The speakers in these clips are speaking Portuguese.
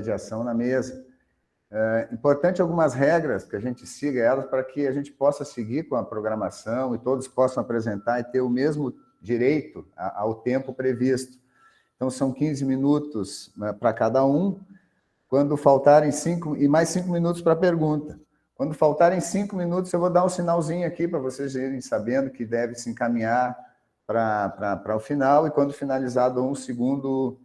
mediação na mesa. É importante algumas regras que a gente siga elas para que a gente possa seguir com a programação e todos possam apresentar e ter o mesmo direito ao tempo previsto. Então, são 15 minutos para cada um. Quando faltarem 5, e mais 5 minutos para a pergunta. Quando faltarem 5 minutos, eu vou dar um sinalzinho aqui para vocês irem sabendo que deve se encaminhar para o final, e quando finalizar, dou um segundo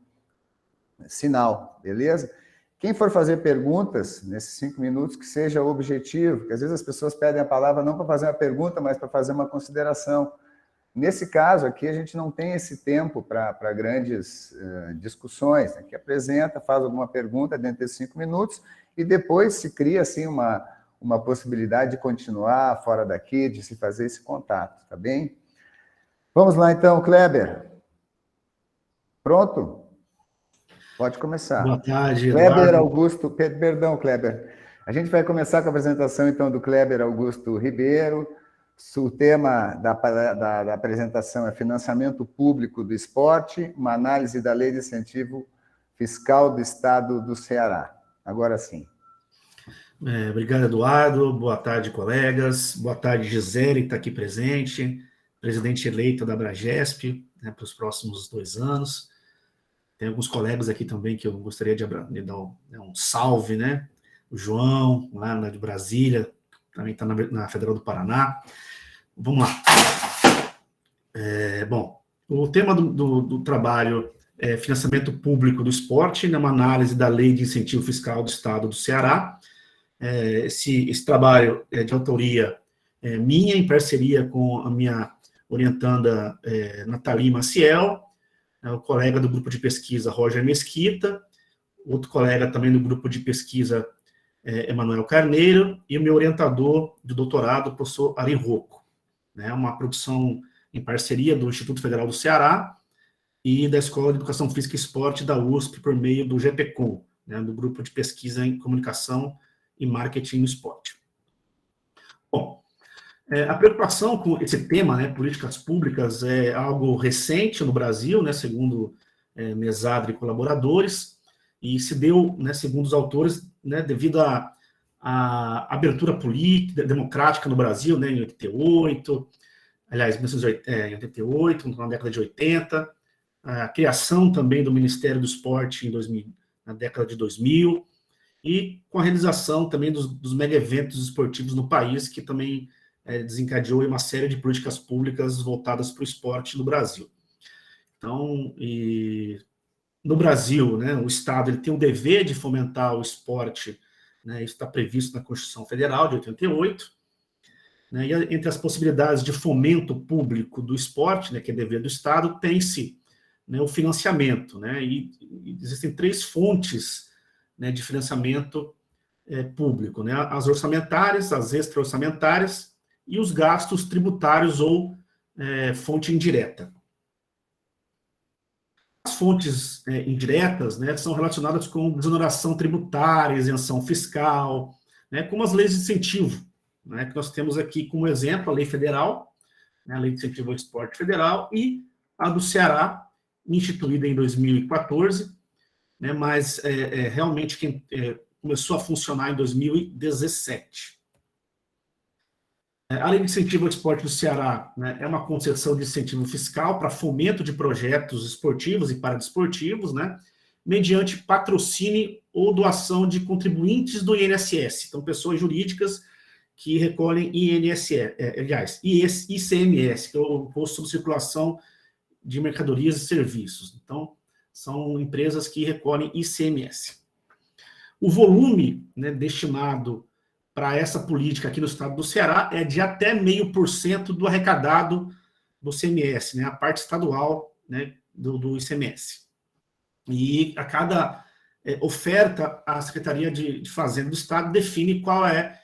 sinal, beleza? Quem for fazer perguntas nesses 5 minutos, que seja objetivo, porque às vezes as pessoas pedem a palavra não para fazer uma pergunta, mas para fazer uma consideração. Nesse caso aqui, a gente não tem esse tempo para grandes discussões, né? Que apresenta, faz alguma pergunta dentro desses 5 minutos e depois se cria assim, uma possibilidade de continuar fora daqui, de se fazer esse contato, tá bem? Vamos lá então, Kleber. Pronto? Pode começar. Boa tarde, Kleber Eduardo. Augusto, perdão, Kleber. A gente vai começar com a apresentação, então, do Kleber Augusto Ribeiro. O tema da apresentação é financiamento público do esporte, uma análise da lei de incentivo fiscal do Estado do Ceará. Agora sim. Obrigado, Eduardo. Boa tarde, colegas. Boa tarde, Gisele, que está aqui presente, presidente eleita da Abragesp, né, para os próximos 2 anos. Tem alguns colegas aqui também que eu gostaria de dar um salve, né? O João, lá de Brasília, também está na Federal do Paraná. Vamos lá. Bom, o tema do trabalho é financiamento público do esporte, né, uma análise da lei de incentivo fiscal do Estado do Ceará. Esse trabalho é de autoria minha, em parceria com a minha orientanda Nathalie Maciel, o colega do grupo de pesquisa Roger Mesquita, outro colega também do grupo de pesquisa Emanuel Carneiro, e o meu orientador de doutorado, o professor Ari Rocco. Né, uma produção em parceria do Instituto Federal do Ceará e da Escola de Educação Física e Esporte da USP, por meio do GPCOM, né, do Grupo de Pesquisa em Comunicação e Marketing no Esporte. Bom, a preocupação com esse tema, né, políticas públicas, é algo recente no Brasil, né, segundo Mesadri e colaboradores, e se deu, né, segundo os autores, né, devido à abertura política, democrática no Brasil, né, em 88, aliás, em 1988, na década de 80, a criação também do Ministério do Esporte na década de 2000, e com a realização também dos mega-eventos esportivos no país, que também desencadeou uma série de políticas públicas voltadas para o esporte no Brasil. Então, no Brasil, né, o Estado ele tem o dever de fomentar o esporte, né, isso está previsto na Constituição Federal de 88, né, e entre as possibilidades de fomento público do esporte, né, que é dever do Estado, tem-se, né, o financiamento, né, e existem 3 fontes, né, de financiamento público, né, as orçamentárias, as extra-orçamentárias e os gastos tributários ou fonte indireta. As fontes indiretas, né, são relacionadas com desoneração tributária, isenção fiscal, né, como as leis de incentivo, né, que nós temos aqui como exemplo a lei federal, né, a lei de incentivo ao esporte federal, e a do Ceará, instituída em 2014, né, mas realmente quem começou a funcionar em 2017. A lei de incentivo ao esporte do Ceará, né, é uma concessão de incentivo fiscal para fomento de projetos esportivos e paradesportivos, né, mediante patrocínio ou doação de contribuintes do INSS, então pessoas jurídicas que recolhem ICMS, que é o Imposto sobre Circulação de Mercadorias e Serviços. Então, são empresas que recolhem ICMS. O volume, né, destinado para essa política aqui no estado do Ceará é de até 0,5% do arrecadado do CMS, né, a parte estadual, né, do ICMS. E a cada oferta, a Secretaria de Fazenda do Estado define qual é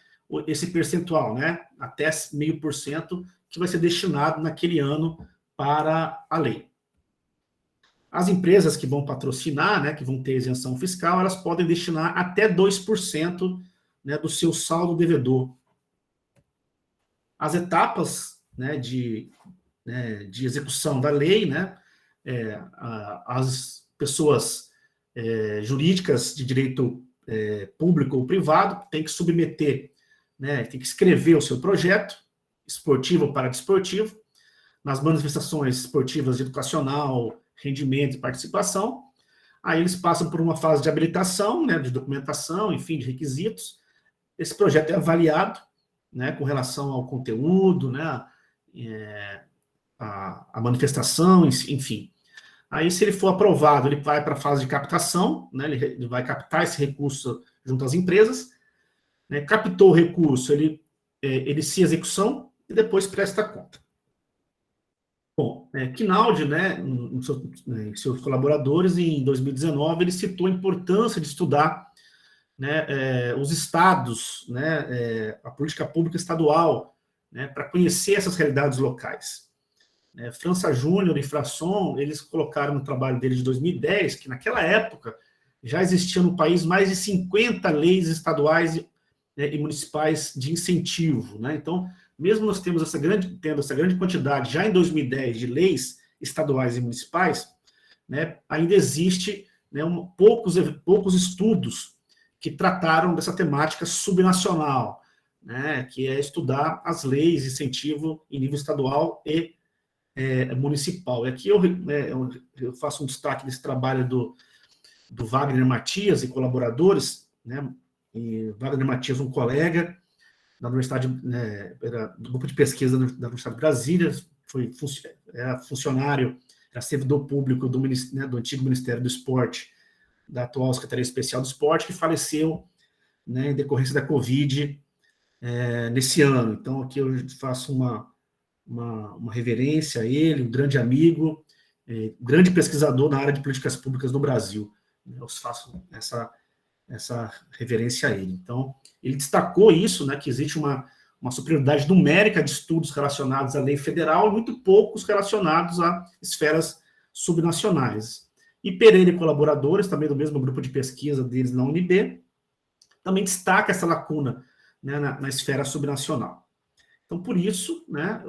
esse percentual, né, até 0,5% que vai ser destinado naquele ano para a lei. As empresas que vão patrocinar, né, que vão ter isenção fiscal, elas podem destinar até 2%, né, do seu saldo devedor. As etapas, né, de execução da lei, né, as pessoas jurídicas de direito público ou privado, tem que submeter, né, tem que escrever o seu projeto, esportivo ou paradesportivo, nas manifestações esportivas de educacional, rendimento e participação. Aí eles passam por uma fase de habilitação, né, de documentação, enfim, de requisitos. Esse projeto é avaliado, né, com relação ao conteúdo, né, a manifestação, enfim. Aí, se ele for aprovado, ele vai para a fase de captação, né, ele vai captar esse recurso junto às empresas, né, captou o recurso, ele inicia a execução e depois presta conta. Bom, Quinaldi, né, em seus colaboradores, em 2019, ele citou a importância de estudar, né, os estados, né, a política pública estadual, né, para conhecer essas realidades locais. França Júnior e Frasson, eles colocaram no trabalho deles de 2010, que naquela época já existiam no país mais de 50 leis estaduais e municipais de incentivo, né? Então, mesmo nós tendo essa grande quantidade, já em 2010, de leis estaduais e municipais, né, ainda existe, né, poucos estudos que trataram dessa temática subnacional, né, que é estudar as leis de incentivo em nível estadual e municipal. E aqui eu faço um destaque desse trabalho do Wagner Matias e colaboradores, né, e Wagner Matias, um colega da Universidade, né, do grupo de pesquisa da Universidade de Brasília, era funcionário, era servidor público do antigo Ministério do Esporte, da atual Secretaria Especial do Esporte, que faleceu, né, em decorrência da Covid nesse ano. Então, aqui eu faço uma reverência a ele, um grande amigo, grande pesquisador na área de políticas públicas no Brasil. Eu faço essa reverência a ele. Então, ele destacou isso, né, que existe uma superioridade numérica de estudos relacionados à lei federal e muito poucos relacionados a esferas subnacionais. E Pereira e colaboradores, também do mesmo grupo de pesquisa deles na UNB, também destaca essa lacuna, né, na esfera subnacional. Então, por isso, né,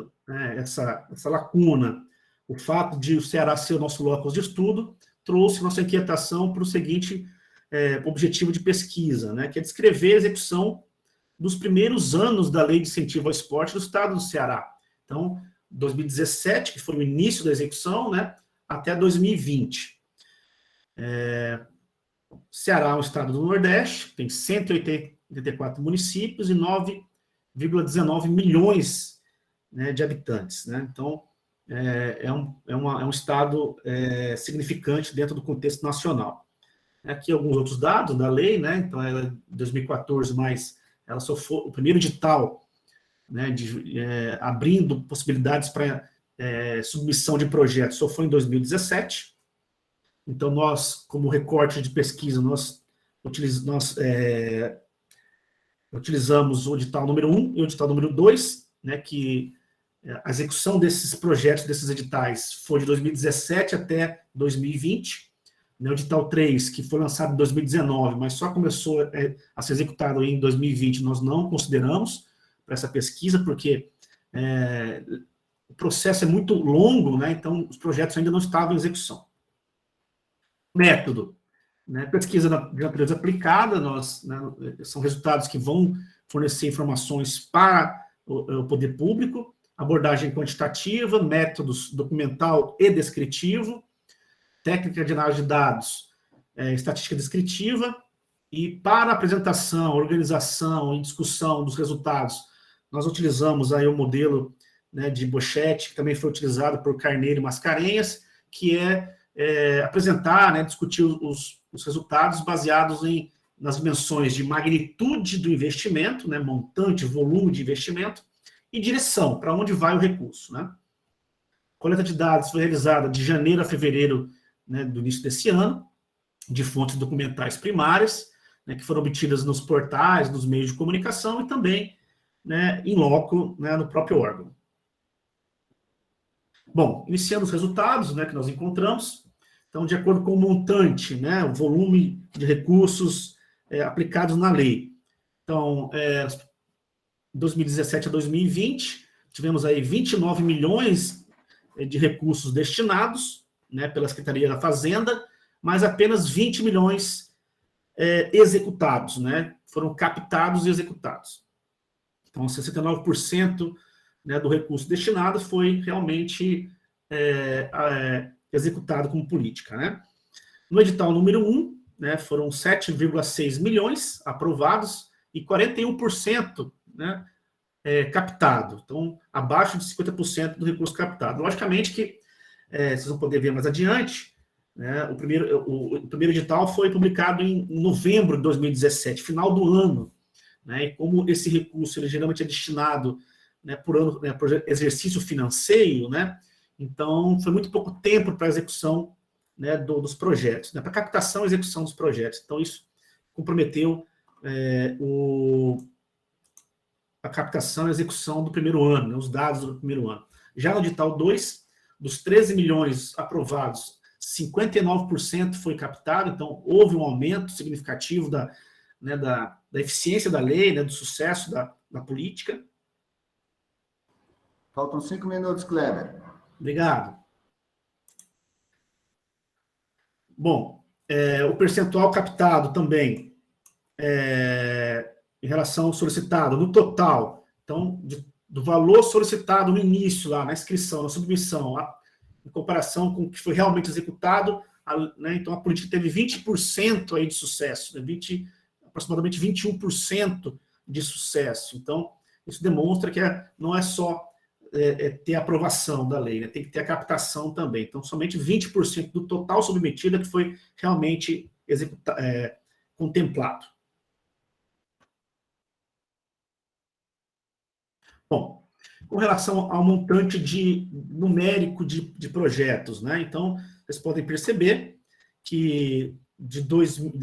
essa lacuna, o fato de o Ceará ser o nosso locus de estudo, trouxe nossa inquietação para o seguinte objetivo de pesquisa, né, que é descrever a execução dos primeiros anos da Lei de Incentivo ao Esporte do Estado do Ceará. Então, 2017, que foi o início da execução, né, até 2020. Ceará é um estado do Nordeste, tem 184 municípios e 9,19 milhões, né, de habitantes, né? Então, é um estado significante dentro do contexto nacional. Aqui alguns outros dados da lei, né? Então, ela é 2014, mas ela só foi o primeiro edital, né, abrindo possibilidades para submissão de projetos, só foi em 2017. Então, nós, como recorte de pesquisa, nós utilizamos o edital número 1 e o edital número 2, né, que a execução desses projetos, desses editais, foi de 2017 até 2020. O edital 3, que foi lançado em 2019, mas só começou a ser executado em 2020, nós não consideramos para essa pesquisa, porque o processo é muito longo, né, então os projetos ainda não estavam em execução. Método, né, pesquisa de natureza aplicada, são resultados que vão fornecer informações para o poder público, abordagem quantitativa, métodos documental e descritivo, técnica de análise de dados, estatística descritiva, e para apresentação, organização e discussão dos resultados, nós utilizamos aí o modelo, né, de Bochetti, que também foi utilizado por Carneiro e Mascarenhas, que apresentar, né, discutir os resultados baseados nas dimensões de magnitude do investimento, né, montante, volume de investimento, e direção, para onde vai o recurso, né? A coleta de dados foi realizada de janeiro a fevereiro, né, do início desse ano, de fontes documentais primárias, né, que foram obtidas nos portais, nos meios de comunicação e também, né, in loco, né, no próprio órgão. Bom, iniciando os resultados, né, que nós encontramos, então, de acordo com o montante, né, o volume de recursos aplicados na lei. Então, 2017 a 2020, tivemos aí 29 milhões de recursos destinados, né, pela Secretaria da Fazenda, mas apenas 20 milhões executados, né? Foram captados e executados. Então, 69%, né, do recurso destinado foi realmente executado como política, né? No edital número 1, né, foram 7,6 milhões aprovados e 41%, né, captado. Então, abaixo de 50% do recurso captado. Logicamente que, vocês vão poder ver mais adiante, né, o primeiro edital foi publicado em novembro de 2017, final do ano, né, e como esse recurso ele geralmente é destinado, né, por ano, né, por exercício financeiro, né, então foi muito pouco tempo para a execução, né, dos projetos, né, para captação e execução dos projetos. Então, isso comprometeu a captação e execução do primeiro ano, né, os dados do primeiro ano. Já no edital 2, dos 13 milhões aprovados, 59% foi captado, então houve um aumento significativo da eficiência da lei, né, do sucesso da política. Faltam 5 minutos, Kleber. Obrigado. Bom, o percentual captado também, em relação ao solicitado, no total, então, do valor solicitado no início, lá, na inscrição, na submissão, em comparação com o que foi realmente executado, né, então a política teve 20% aí de sucesso, né, aproximadamente 21% de sucesso. Então, isso demonstra que não é só ter a aprovação da lei, né, tem que ter a captação também. Então, somente 20% do total submetido é que foi realmente contemplado. Bom, com relação ao montante numérico de projetos, né? Então, vocês podem perceber que de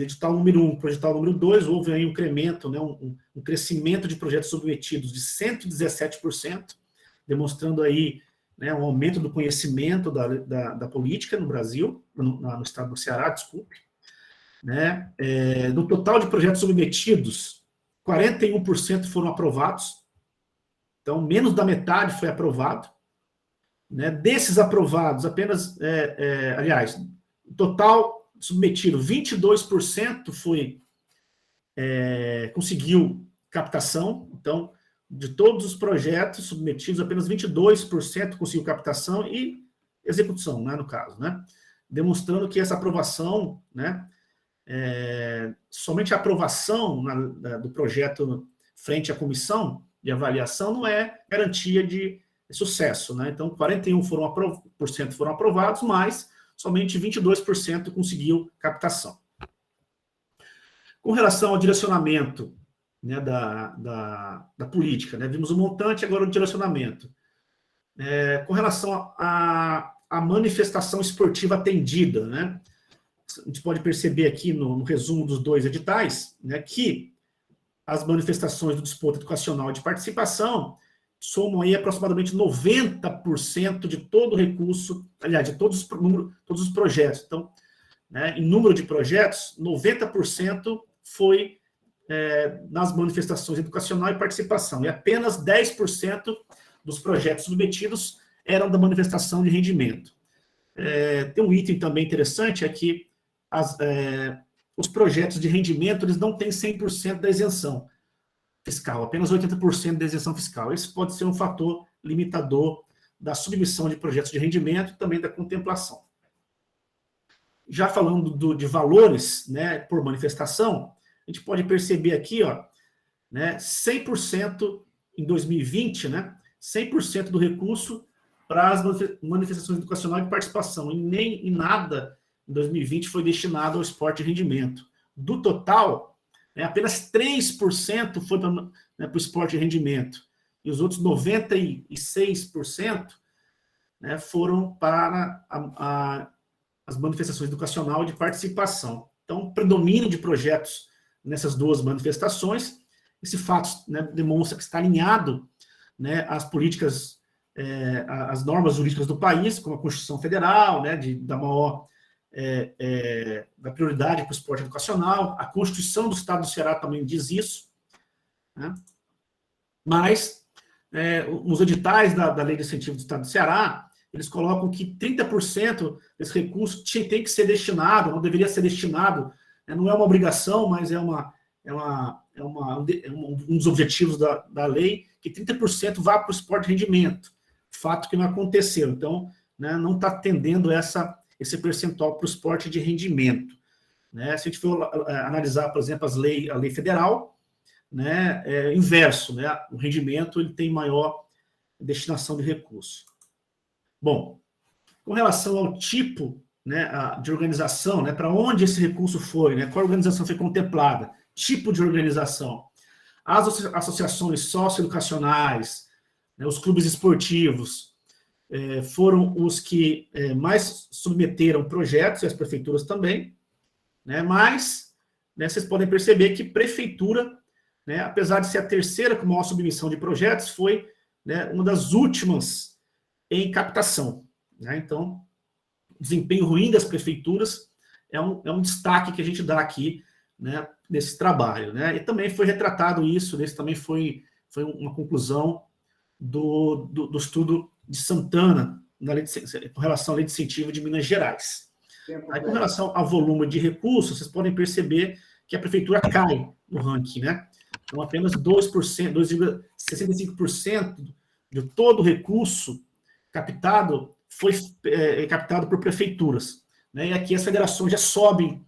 edital número 1 para o edital número 2, houve aí um incremento, né, um crescimento de projetos submetidos de 117%, demonstrando aí, né, um aumento do conhecimento da política no Brasil, no estado do Ceará, desculpe. Né? No total de projetos submetidos, 41% foram aprovados, então, menos da metade foi aprovado. Né? Desses aprovados, apenas, aliás, total submetido, 22% conseguiu captação. Então, de todos os projetos submetidos, apenas 22% conseguiu captação e execução, né, no caso. Né? Demonstrando que essa aprovação, né, somente a aprovação do projeto frente à comissão de avaliação não é garantia de sucesso, né? Então, 41% foram aprovados, mas somente 22% conseguiu captação. Com relação ao direcionamento, né, da política, né? Vimos o montante, agora o direcionamento. Com relação à manifestação esportiva atendida, né? A gente pode perceber aqui no resumo dos 2 editais, né, que as manifestações do desporto educacional e de participação somam aí aproximadamente 90% de todo o recurso, aliás, de todos os projetos. Então, né, em número de projetos, 90% foi nas manifestações educacional e participação, e apenas 10% dos projetos submetidos eram da manifestação de rendimento. Tem um item também interessante, é que os projetos de rendimento, eles não têm 100% da isenção fiscal, apenas 80% da isenção fiscal. Esse pode ser um fator limitador da submissão de projetos de rendimento e também da contemplação. Já falando de valores, né, por manifestação, a gente pode perceber aqui, ó, né, 100% em 2020, né, 100% do recurso para as manifestações educacionais de participação, e nem em nada em 2020 foi destinado ao esporte de rendimento. Do total, apenas 3% foi para o esporte de rendimento, e os outros 96%, né, foram para as manifestações educacionais de participação. Então, predomínio de projetos nessas 2 manifestações. Esse fato, né, demonstra que está alinhado, né, às políticas, às normas jurídicas do país, como a Constituição Federal, né, da maior da prioridade para o esporte educacional. A Constituição do Estado do Ceará também diz isso, né? Mas, nos editais da Lei de Incentivo do Estado do Ceará, eles colocam que 30% desse recurso tem que ser destinado, não deveria ser destinado, né, não é uma obrigação, mas é um dos objetivos da lei, que 30% vá para o esporte de rendimento, fato que não aconteceu. Então, né, não está atendendo esse percentual para o esporte de rendimento. Né? Se a gente for analisar, por exemplo, a lei federal, né, é inverso, né? O rendimento ele tem maior destinação de recurso. Bom, com relação ao tipo, né, de organização, né, para onde esse recurso foi, né, qual organização foi contemplada, tipo de organização, as associações socioeducacionais, né, os clubes esportivos, foram os que mais submeteram projetos, e as prefeituras também, né, mas, né, vocês podem perceber que prefeitura, né, apesar de ser a terceira com maior submissão de projetos, foi, né, uma das últimas em captação. Né? Então, o desempenho ruim das prefeituras é um destaque que a gente dá aqui, né, nesse trabalho. Né? E também foi retratado isso, esse também foi uma conclusão do estudo de Santana, com relação à lei de incentivo de Minas Gerais. Aí, com relação ao volume de recursos, vocês podem perceber que a prefeitura cai no ranking, né? Então, apenas 2,65% de todo o recurso captado foi captado por prefeituras. Né? E aqui as federações já sobem,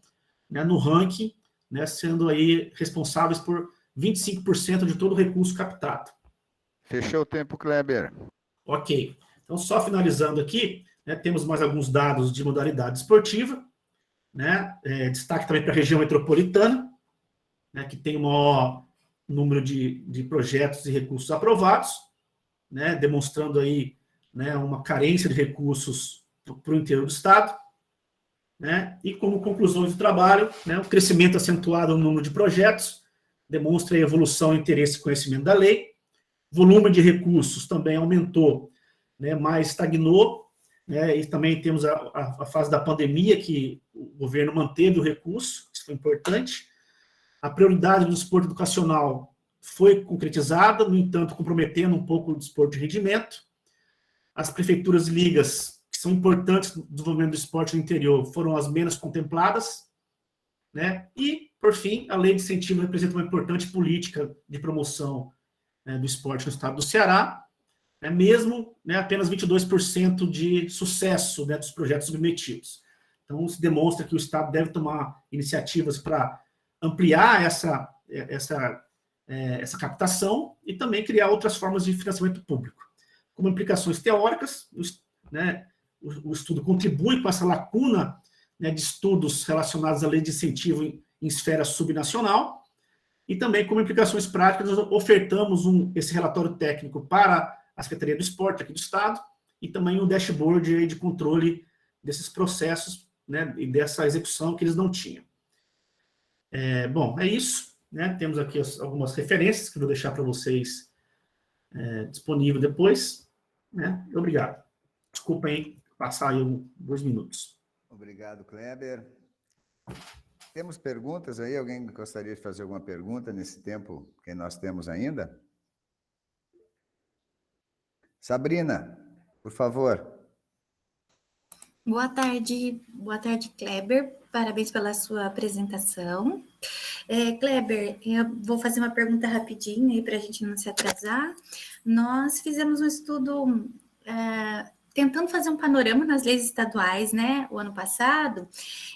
né, no ranking, né, sendo aí responsáveis por 25% de todo o recurso captado. Fechou o tempo, Kleber. Ok. Então, só finalizando aqui, né, temos mais alguns dados de modalidade esportiva. Né? Destaque também para a região metropolitana, né, que tem o maior número de projetos e recursos aprovados, né, demonstrando aí, né, uma carência de recursos para o interior do estado. Né, e como conclusões do trabalho, né, o crescimento acentuado no número de projetos demonstra a evolução, interesse e conhecimento da lei. O volume de recursos também aumentou, né, mas estagnou. Né, e também temos a fase da pandemia, que o governo manteve o recurso, isso foi importante. A prioridade do desporto educacional foi concretizada, no entanto, comprometendo um pouco o desporto de rendimento. As prefeituras e ligas, que são importantes no desenvolvimento do esporte no interior, foram as menos contempladas. Né? E, por fim, a lei de incentivo representa uma importante política de promoção, né, do esporte no estado do Ceará, mesmo, né, apenas 22% de sucesso, né, dos projetos submetidos. Então, se demonstra que o Estado deve tomar iniciativas para ampliar essa captação e também criar outras formas de financiamento público. Como implicações teóricas, né, o estudo contribui com essa lacuna, né, de estudos relacionados à lei de incentivo em esfera subnacional, e também como implicações práticas, nós ofertamos esse relatório técnico para a Secretaria do Esporte aqui do Estado, e também um dashboard de controle desses processos, né, e dessa execução que eles não tinham. Bom, é isso. Né, temos aqui algumas referências que eu vou deixar para vocês disponível depois. Né, obrigado. Desculpem passar aí 2 minutos. Obrigado, Kleber. Temos perguntas aí? Alguém gostaria de fazer alguma pergunta nesse tempo que nós temos ainda? Sabrina, por favor. Boa tarde, Kleber. Parabéns pela sua apresentação. Kleber, eu vou fazer uma pergunta rapidinho aí para a gente não se atrasar. Nós fizemos um estudo tentando fazer um panorama nas leis estaduais, né, o ano passado,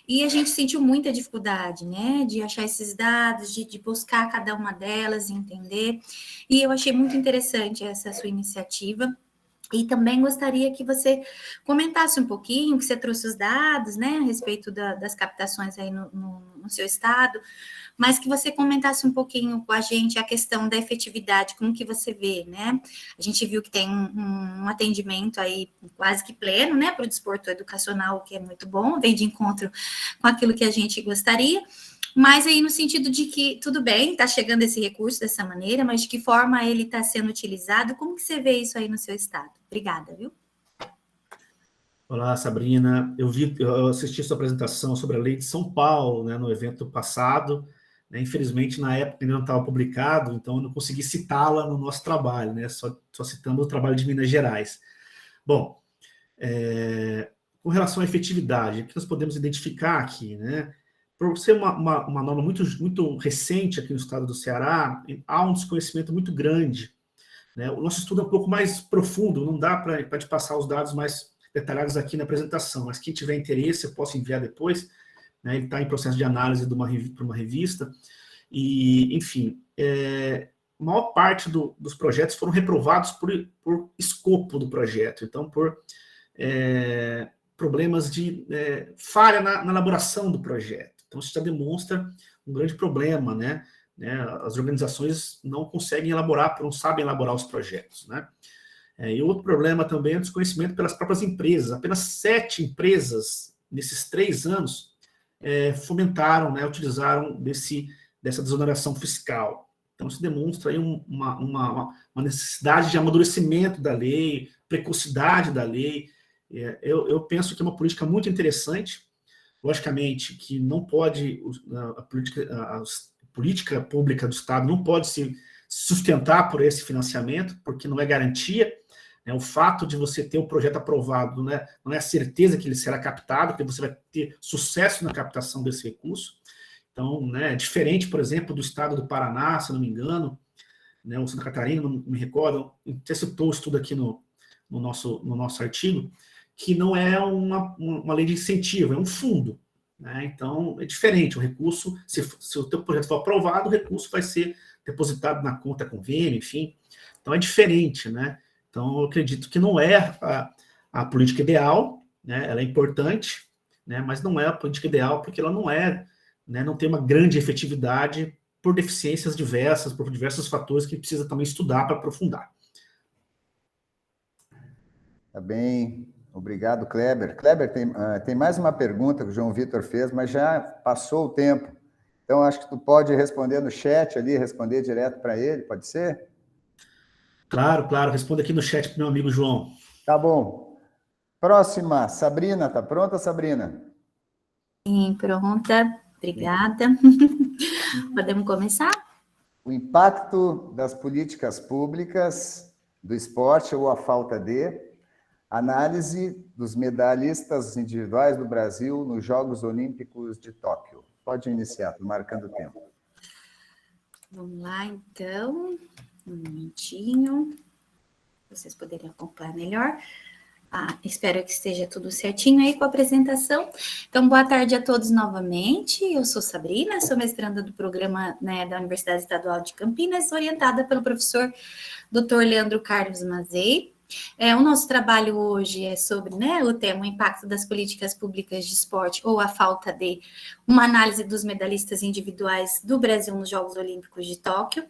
e a gente sentiu muita dificuldade, né, de achar esses dados, de buscar cada uma delas, entender, e eu achei muito interessante essa sua iniciativa. E também gostaria que você comentasse um pouquinho, que você trouxe os dados, né, a respeito das captações aí no seu estado, mas que você comentasse um pouquinho com a gente a questão da efetividade, como que você vê, né? A gente viu que tem um atendimento aí quase que pleno, né, para o desporto educacional, o que é muito bom, vem de encontro com aquilo que a gente gostaria, mas aí no sentido de que, tudo bem, está chegando esse recurso dessa maneira, mas de que forma ele está sendo utilizado, como que você vê isso aí no seu estado? Obrigada, viu? Olá, Sabrina. Eu assisti sua apresentação sobre a lei de São Paulo, né, no evento passado. Né, infelizmente, na época ainda não estava publicado, então eu não consegui citá-la no nosso trabalho, né, só citando o trabalho de Minas Gerais. Bom, Com relação à efetividade, o que nós podemos identificar aqui, né? Por ser uma norma muito recente aqui no estado do Ceará, há um desconhecimento muito grande, né? O nosso estudo é um pouco mais profundo, não dá para te passar os dados mais detalhados aqui na apresentação, mas quem tiver interesse, eu posso enviar depois, né? Ele está em processo de análise para uma revista, e, enfim, a maior parte dos projetos foram reprovados por escopo do projeto, então, por problemas de falha na elaboração do projeto. Então, isso já demonstra um grande problema, né? As organizações não conseguem elaborar, não sabem elaborar os projetos, né? E outro problema também é o desconhecimento pelas próprias empresas. Apenas 7 empresas, nesses 3 anos, fomentaram, né, utilizaram dessa desoneração fiscal. Então, isso demonstra aí uma necessidade de amadurecimento da lei, precocidade da lei. Eu penso que é uma política muito interessante. Logicamente que não pode, a política pública do Estado não pode se sustentar por esse financiamento, porque não é garantia, né? O fato de você ter o projeto aprovado não é a certeza que ele será captado, porque você vai ter sucesso na captação desse recurso. Então, né, é diferente, por exemplo, do estado do Paraná, se não me engano, né, ou Santa Catarina, não me recordo, até citou o estudo aqui no nosso artigo, que não é uma lei de incentivo, é um fundo, né? Então, é diferente. O recurso, se o teu projeto for aprovado, o recurso vai ser depositado na conta convênio, enfim. Então, é diferente, né? Então, eu acredito que não é a política ideal, né? Ela é importante, né? Mas não é a política ideal porque ela não tem uma grande efetividade por deficiências diversas, por diversos fatores que precisa também estudar para aprofundar. Tá bem, obrigado, Kleber. Kleber, tem mais uma pergunta que o João Vitor fez, mas já passou o tempo. Então, acho que tu pode responder no chat ali, responder direto para ele, pode ser? Claro, responda aqui no chat para o meu amigo João. Tá bom. Próxima, Sabrina, tá pronta, Sabrina? Sim, pronta. Obrigada. Podemos começar? O impacto das políticas públicas do esporte ou a falta de, análise dos medalhistas individuais do Brasil nos Jogos Olímpicos de Tóquio. Pode iniciar, estou marcando o tempo. Vamos lá, então. Um minutinho. Vocês poderiam acompanhar melhor. Espero que esteja tudo certinho aí com a apresentação. Então, boa tarde a todos novamente. Eu sou Sabrina, sou mestranda do programa, né, da Universidade Estadual de Campinas, orientada pelo professor Dr. Leandro Carlos Mazei. O nosso trabalho hoje é sobre, né, o tema, o impacto das políticas públicas de esporte ou a falta de, uma análise dos medalhistas individuais do Brasil nos Jogos Olímpicos de Tóquio.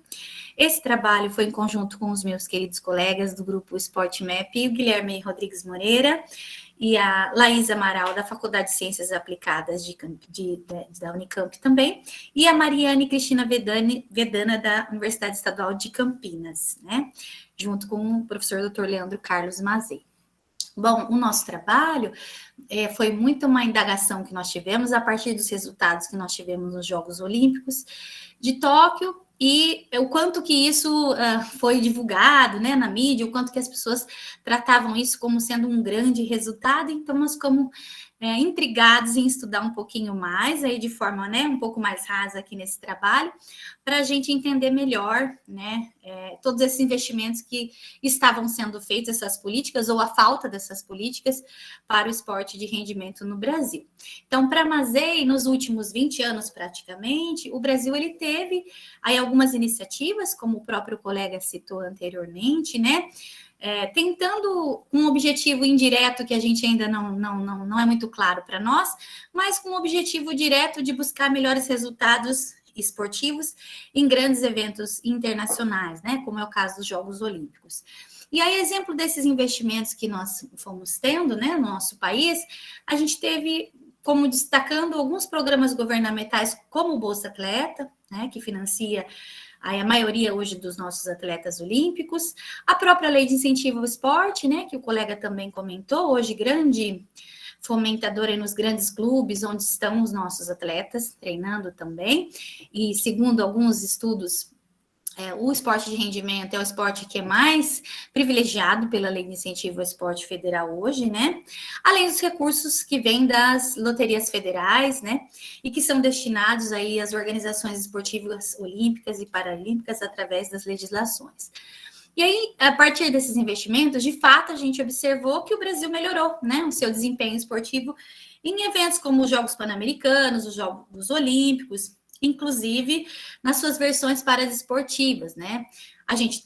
Esse trabalho foi em conjunto com os meus queridos colegas do grupo SportMap, o Guilherme Rodrigues Moreira e a Laís Amaral, da Faculdade de Ciências Aplicadas da Unicamp também, e a Mariane Cristina Vedana, da Universidade Estadual de Campinas, né? Junto com o professor Dr. Leandro Carlos Mazei. Bom, o nosso trabalho foi muito uma indagação que nós tivemos a partir dos resultados que nós tivemos nos Jogos Olímpicos de Tóquio e o quanto que isso foi divulgado, né, na mídia, o quanto que as pessoas tratavam isso como sendo um grande resultado. Então, nós ficamos intrigados em estudar um pouquinho mais, aí de forma, né, um pouco mais rasa aqui nesse trabalho, para a gente entender melhor, né, todos esses investimentos que estavam sendo feitos, essas políticas, ou a falta dessas políticas para o esporte de rendimento no Brasil. Então, para a Mazei, nos últimos 20 anos, praticamente, o Brasil, ele teve aí algumas iniciativas, como o próprio colega citou anteriormente, né, tentando um objetivo indireto que a gente ainda não é muito claro para nós, mas com o objetivo direto de buscar melhores resultados esportivos em grandes eventos internacionais, né, como é o caso dos Jogos Olímpicos. E aí, exemplo desses investimentos que nós fomos tendo, né, no nosso país, a gente teve como destacando alguns programas governamentais como o Bolsa Atleta, né, que financia a maioria hoje dos nossos atletas olímpicos, a própria lei de incentivo ao esporte, né, que o colega também comentou, hoje grande fomentadora nos grandes clubes onde estão os nossos atletas treinando também, e segundo alguns estudos o esporte de rendimento é o esporte que é mais privilegiado pela Lei de Incentivo ao Esporte Federal hoje, né? Além dos recursos que vêm das loterias federais, né? E que são destinados aí às organizações esportivas olímpicas e paralímpicas através das legislações. E aí, a partir desses investimentos, de fato, a gente observou que o Brasil melhorou, né? O seu desempenho esportivo em eventos como os Jogos Pan-Americanos, os Jogos Olímpicos, inclusive nas suas versões paradesportivas, né? A gente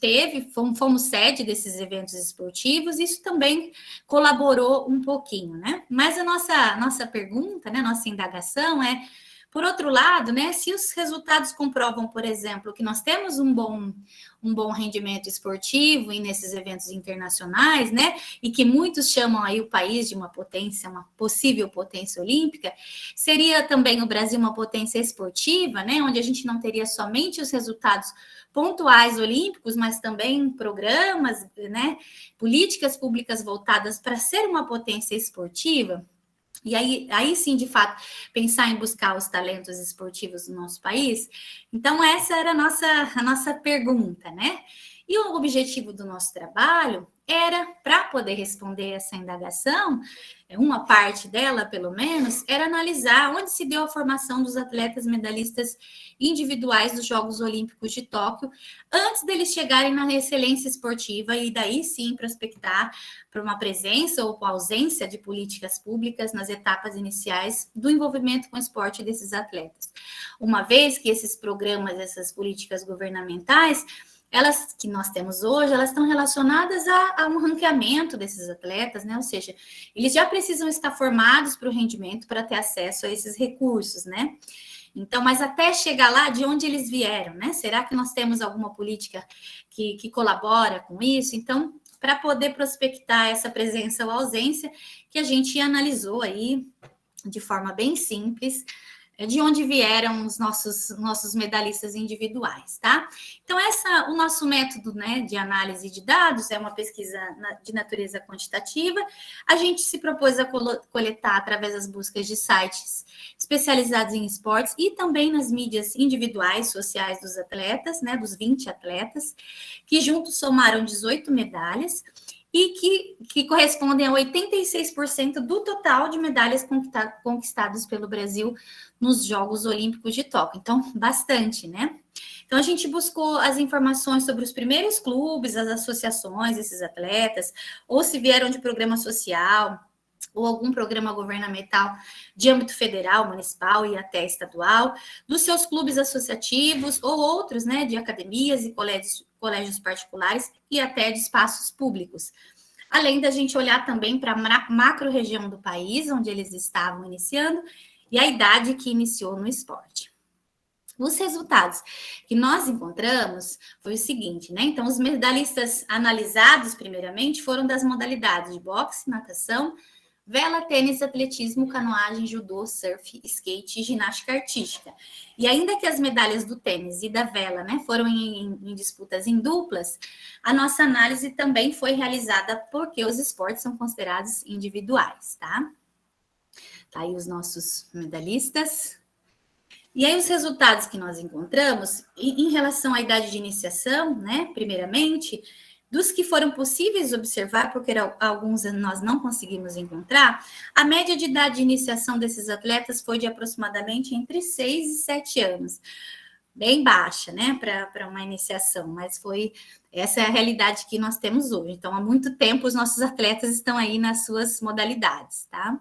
fomos sede desses eventos esportivos, e isso também colaborou um pouquinho, né? Mas a nossa pergunta, né, nossa indagação é, por outro lado, né, se os resultados comprovam, por exemplo, que nós temos um bom rendimento esportivo e nesses eventos internacionais, né, e que muitos chamam aí o país de uma potência, uma possível potência olímpica, seria também o Brasil uma potência esportiva, né, onde a gente não teria somente os resultados pontuais olímpicos, mas também programas, né, políticas públicas voltadas para ser uma potência esportiva? E aí sim, de fato, pensar em buscar os talentos esportivos do nosso país. Então, essa era a nossa pergunta, né? E o objetivo do nosso trabalho era, para poder responder essa indagação, uma parte dela, pelo menos, era analisar onde se deu a formação dos atletas medalhistas individuais dos Jogos Olímpicos de Tóquio, antes deles chegarem na excelência esportiva, e daí sim prospectar para uma presença ou ausência de políticas públicas nas etapas iniciais do envolvimento com o esporte desses atletas. Uma vez que esses programas, essas políticas governamentais, elas que nós temos hoje, elas estão relacionadas a um ranqueamento desses atletas, né? Ou seja, eles já precisam estar formados para o rendimento para ter acesso a esses recursos, né? Então, mas até chegar lá, de onde eles vieram, né? Será que nós temos alguma política que colabora com isso? Então, para poder prospectar essa presença ou ausência, que a gente analisou aí de forma bem simples, de onde vieram os nossos medalhistas individuais, tá? Então, o nosso método, né, de análise de dados é uma pesquisa de natureza quantitativa. A gente se propôs a coletar através das buscas de sites especializados em esportes e também nas mídias individuais, sociais dos atletas, né, dos 20 atletas, que juntos somaram 18 medalhas, e que correspondem a 86% do total de medalhas conquistadas pelo Brasil nos Jogos Olímpicos de Tóquio. Então, bastante, né? Então, a gente buscou as informações sobre os primeiros clubes, as associações desses atletas, ou se vieram de programa social, ou algum programa governamental de âmbito federal, municipal e até estadual, dos seus clubes associativos ou outros, né, de academias e colégios particulares e até de espaços públicos. Além da gente olhar também para a macro-região do país, onde eles estavam iniciando, e a idade que iniciou no esporte. Os resultados que nós encontramos foi o seguinte, né? Então, os medalhistas analisados, primeiramente, foram das modalidades de boxe, natação, vela, tênis, atletismo, canoagem, judô, surf, skate e ginástica artística. E ainda que as medalhas do tênis e da vela, né, foram em disputas em duplas, a nossa análise também foi realizada porque os esportes são considerados individuais, tá? Tá aí os nossos medalhistas. E aí os resultados que nós encontramos, em relação à idade de iniciação, né, primeiramente, dos que foram possíveis observar, porque alguns nós não conseguimos encontrar, a média de idade de iniciação desses atletas foi de aproximadamente entre 6 e 7 anos. Bem baixa, né, para uma iniciação, mas essa é a realidade que nós temos hoje. Então, há muito tempo, os nossos atletas estão aí nas suas modalidades, tá?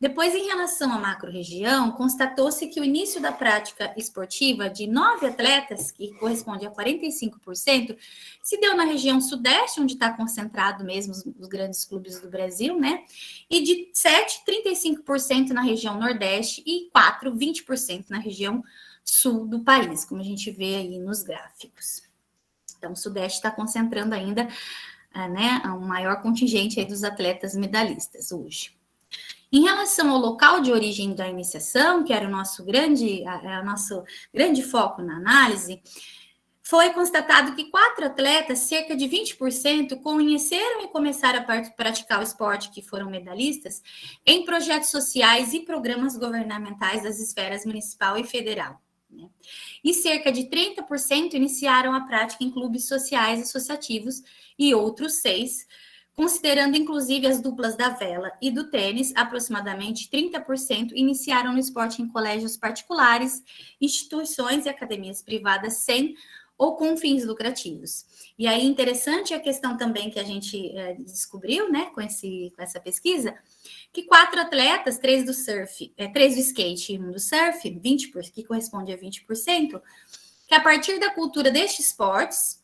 Depois, em relação à macro-região, constatou-se que o início da prática esportiva de 9 atletas, que corresponde a 45%, se deu na região sudeste, onde está concentrado mesmo os grandes clubes do Brasil, né? E de 7, 35% na região nordeste e 4, 20% na região sul do país, como a gente vê aí nos gráficos. Então, o sudeste está concentrando ainda, né, um maior contingente aí dos atletas medalhistas hoje. Em relação ao local de origem da iniciação, que era o nosso grande foco na análise, foi constatado que 4 atletas, cerca de 20%, conheceram e começaram a praticar o esporte, que foram medalhistas, em projetos sociais e programas governamentais das esferas municipal e federal. né? E cerca de 30% iniciaram a prática em clubes sociais associativos e outros 6%, considerando inclusive as duplas da vela e do tênis, aproximadamente 30% iniciaram no esporte em colégios particulares, instituições e academias privadas sem ou com fins lucrativos. E aí, interessante a questão também que a gente descobriu, né, com essa pesquisa, que 4 atletas, 3 do surf, 3 do skate e 1 do surf, 20%, que corresponde a 20%, que a partir da cultura destes esportes,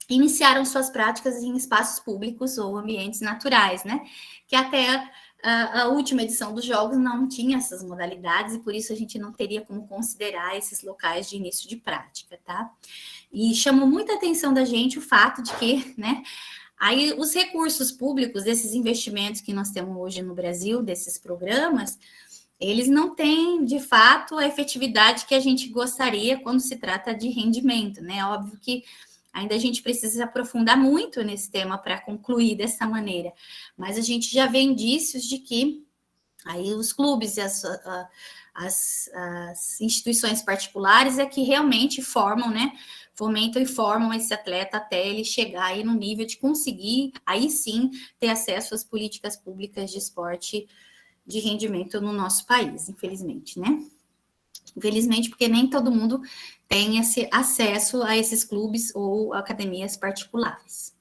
iniciaram suas práticas em espaços públicos ou ambientes naturais, né? Que até a última edição dos Jogos não tinha essas modalidades e por isso a gente não teria como considerar esses locais de início de prática, tá? E chamou muita atenção da gente o fato de que, né, aí os recursos públicos desses investimentos que nós temos hoje no Brasil, desses programas, eles não têm, de fato, a efetividade que a gente gostaria quando se trata de rendimento, né? Óbvio que ainda a gente precisa se aprofundar muito nesse tema para concluir dessa maneira, mas a gente já vê indícios de que aí os clubes e as instituições particulares é que realmente formam, né? Fomentam e formam esse atleta até ele chegar aí no nível de conseguir, aí sim, ter acesso às políticas públicas de esporte de rendimento no nosso país, infelizmente, né? Infelizmente, porque nem todo mundo tem esse acesso a esses clubes ou academias particulares.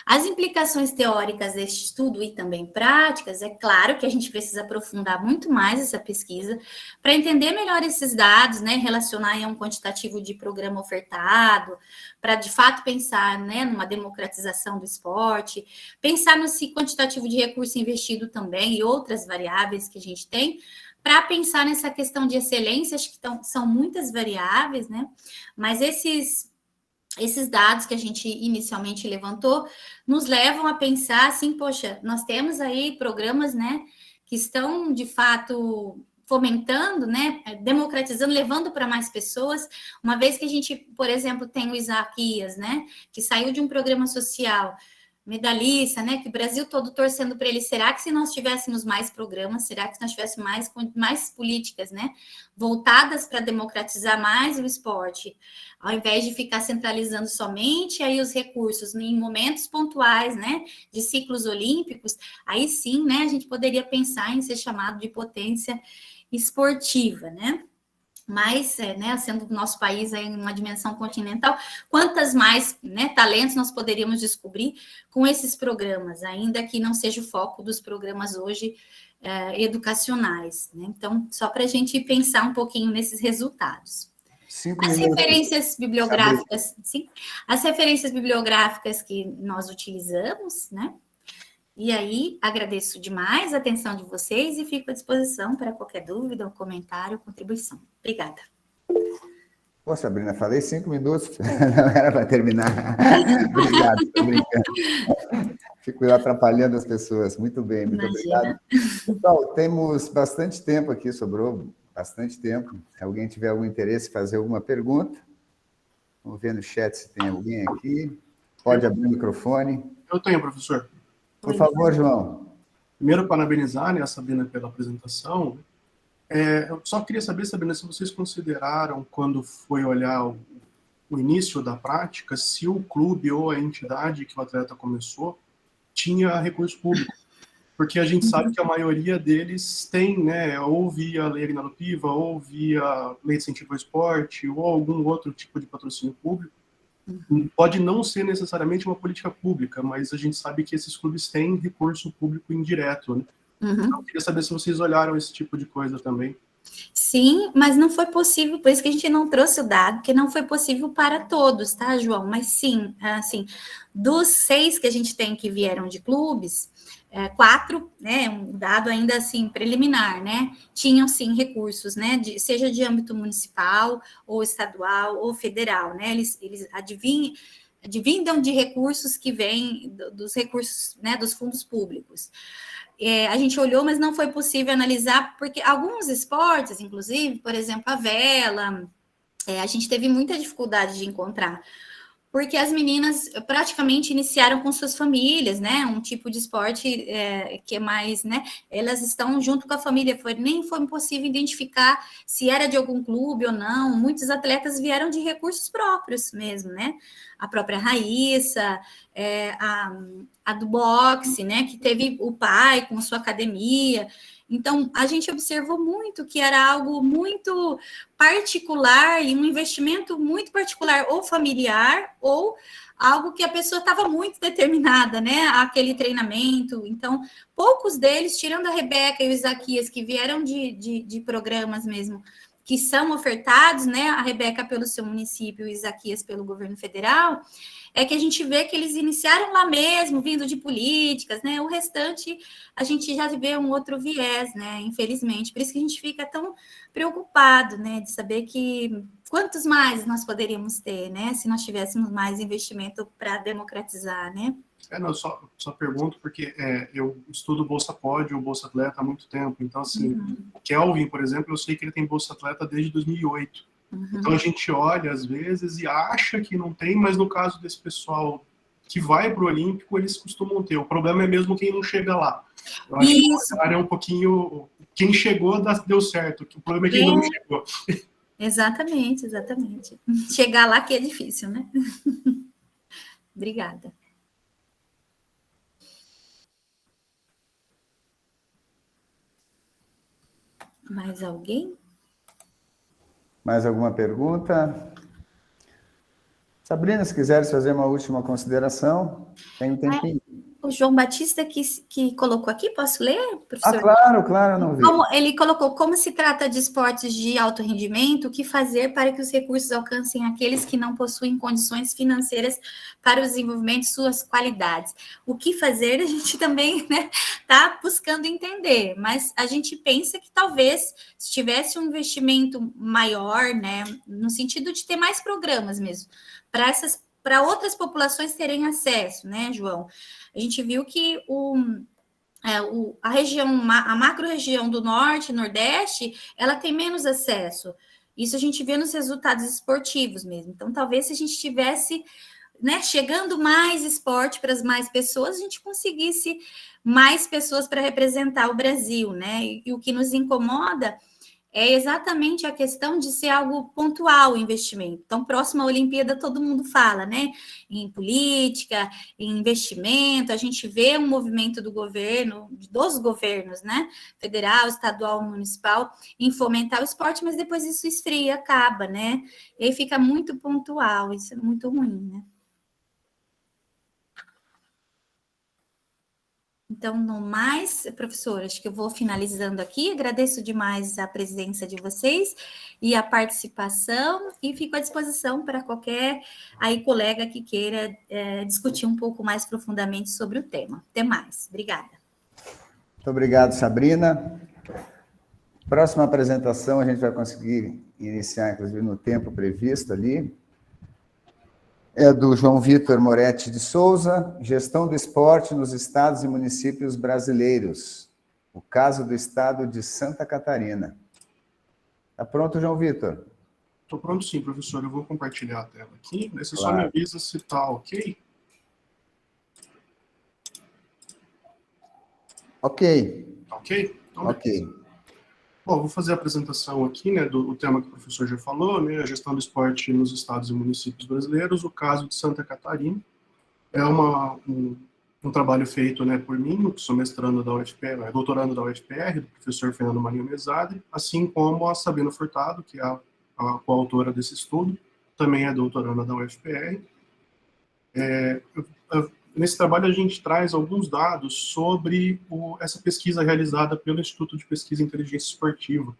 As implicações teóricas deste estudo e também práticas, é claro que a gente precisa aprofundar muito mais essa pesquisa para entender melhor esses dados, né, relacionar a um quantitativo de programa ofertado, para de fato pensar, né, numa democratização do esporte, pensar nesse quantitativo de recurso investido também e outras variáveis que a gente tem, para pensar nessa questão de excelência. Acho que são muitas variáveis, né, mas esses dados que a gente inicialmente levantou nos levam a pensar assim, poxa, nós temos aí programas, né, que estão, de fato, fomentando, né, democratizando, levando para mais pessoas, uma vez que a gente, por exemplo, tem o Isaquias, né, que saiu de um programa social, medalhista, né, que o Brasil todo torcendo para ele. Será que se nós tivéssemos mais programas, será que se nós tivéssemos mais políticas, né, voltadas para democratizar mais o esporte, ao invés de ficar centralizando somente aí os recursos em momentos pontuais, né, de ciclos olímpicos, aí sim, né, a gente poderia pensar em ser chamado de potência esportiva, né? Mas, né, sendo o nosso país em uma dimensão continental, quantas mais, né, talentos nós poderíamos descobrir com esses programas, ainda que não seja o foco dos programas hoje educacionais, né? Então, só para a gente pensar um pouquinho nesses resultados. As referências bibliográficas, sim, as referências bibliográficas que nós utilizamos, né? E aí, agradeço demais a atenção de vocês e fico à disposição para qualquer dúvida, ou comentário, ou contribuição. Obrigada. Pô, Sabrina, falei 5 minutos, não era para terminar. Obrigado, estou brincando. Fico eu atrapalhando as pessoas. Muito bem, muito obrigado. Pessoal, temos bastante tempo aqui, sobrou bastante tempo. Se alguém tiver algum interesse em fazer alguma pergunta, vamos ver no chat se tem alguém aqui. Pode abrir o microfone. Eu tenho, professor. Por favor, João. Primeiro, parabenizar, né, a Sabrina pela apresentação. Eu só queria saber, Sabrina, se vocês consideraram, quando foi olhar o início da prática, se o clube ou a entidade que o atleta começou tinha recurso público. Porque a gente sabe que a maioria deles tem, né, ou via Lei Aguinaldo Piva, ou via Lei de Incentivo ao Esporte, ou algum outro tipo de patrocínio público. Pode não ser necessariamente uma política pública, mas a gente sabe que esses clubes têm recurso público indireto, né? Então, eu queria saber se vocês olharam esse tipo de coisa também. Sim, mas não foi possível, por isso que a gente não trouxe o dado, porque não foi possível para todos, tá, João? Mas sim, assim, dos 6 que a gente tem que vieram de clubes, 4, né, um dado ainda assim preliminar, né, tinham sim recursos, né, seja de âmbito municipal, ou estadual, ou federal, né, eles advindam de recursos que vêm dos recursos, né, dos fundos públicos. A gente olhou, mas não foi possível analisar, porque alguns esportes, inclusive, por exemplo, a vela, a gente teve muita dificuldade de encontrar, porque as meninas praticamente iniciaram com suas famílias, né? Um tipo de esporte que é mais, né? Elas estão junto com a família, nem foi possível identificar se era de algum clube ou não. Muitos atletas vieram de recursos próprios mesmo, né? A própria Raíssa, a do boxe, né? Que teve o pai com sua academia. Então, a gente observou muito que era algo muito particular e um investimento muito particular, ou familiar, ou algo que a pessoa estava muito determinada, né? Aquele treinamento. Então, poucos deles, tirando a Rebeca e o Isaquias, que vieram de programas mesmo, que são ofertados, né? A Rebeca pelo seu município e o Isaquias pelo governo federal, é que a gente vê que eles iniciaram lá mesmo, vindo de políticas, né? O restante, a gente já vê um outro viés, né? Infelizmente. Por isso que a gente fica tão preocupado, né? De saber que quantos mais nós poderíamos ter, né? Se nós tivéssemos mais investimento para democratizar, né? Não, só pergunto porque eu estudo Bolsa Pod ou Bolsa Atleta há muito tempo. Então, assim, o Kelvin, por exemplo, eu sei que ele tem Bolsa Atleta desde 2008. Então, a gente olha, às vezes, e acha que não tem, mas no caso desse pessoal que vai para o Olímpico, eles costumam ter. O problema é mesmo quem não chega lá. Eu acho que é um pouquinho... Quem chegou, deu certo. O problema é quem não chegou. Exatamente. Chegar lá que é difícil, né? Obrigada. Mais alguém? Mais alguma pergunta? Sabrina, se quiseres fazer uma última consideração, tem um tempinho. O João Batista que colocou aqui, posso ler, professor? Claro, não vi. Ele colocou, como se trata de esportes de alto rendimento, o que fazer para que os recursos alcancem aqueles que não possuem condições financeiras para o desenvolvimento de suas qualidades. O que fazer, a gente também está buscando entender, mas a gente pensa que talvez, se tivesse um investimento maior, né, no sentido de ter mais programas mesmo, para outras populações terem acesso, né, João? A gente viu que a macro-região do Norte e Nordeste, ela tem menos acesso. Isso a gente vê nos resultados esportivos mesmo. Então, talvez se a gente tivesse, né, chegando mais esporte para as mais pessoas, a gente conseguisse mais pessoas para representar o Brasil, né? E o que nos incomoda é exatamente a questão de ser algo pontual o investimento. Então, próxima à Olimpíada, todo mundo fala, né? Em política, em investimento, a gente vê um movimento do governo, dos governos, né? Federal, estadual, municipal, em fomentar o esporte, mas depois isso esfria, acaba, né? E aí fica muito pontual, isso é muito ruim, né? Então, no mais, professora, acho que eu vou finalizando aqui. Agradeço demais a presença de vocês e a participação e fico à disposição para qualquer colega que queira discutir um pouco mais profundamente sobre o tema. Até mais. Obrigada. Muito obrigado, Sabrina. Próxima apresentação a gente vai conseguir iniciar, inclusive, no tempo previsto ali. É do João Vitor Moretti de Souza, Gestão do Esporte nos Estados e Municípios Brasileiros. O caso do estado de Santa Catarina. Está pronto, João Vitor? Estou pronto sim, professor. Eu vou compartilhar a tela aqui. Você só me avisa se está ok. Ok. Ok? Então, ok. Bom, vou fazer a apresentação aqui, né, do tema que o professor já falou, né, a gestão do esporte nos estados e municípios brasileiros, o caso de Santa Catarina. É um trabalho feito, né, por mim, que sou mestrando da UFPR, doutorando da UFPR, do professor Fernando Marinho Mesadri, assim como a Sabrina Furtado, que é a coautora desse estudo, também é doutoranda da UFPR. Nesse trabalho, a gente traz alguns dados sobre essa pesquisa realizada pelo Instituto de Pesquisa e Inteligência Esportiva,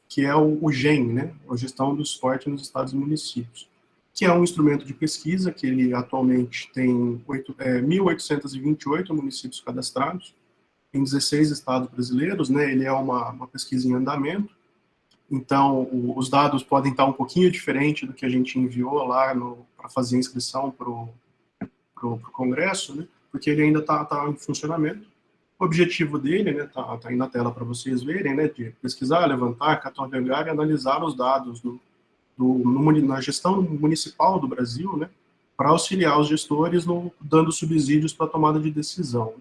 que é o GEM, né, a Gestão do Esporte nos Estados e Municípios, que é um instrumento de pesquisa que ele atualmente tem 1.828 municípios cadastrados, em 16 estados brasileiros, né, ele é uma pesquisa em andamento, então os dados podem estar um pouquinho diferente do que a gente enviou lá para fazer a inscrição para o Congresso, né, porque ele ainda está em funcionamento. O objetivo dele, né, tá aí na tela para vocês verem, né, de pesquisar, levantar, catalogar e analisar os dados na gestão municipal do Brasil, né, para auxiliar os gestores dando subsídios para a tomada de decisão.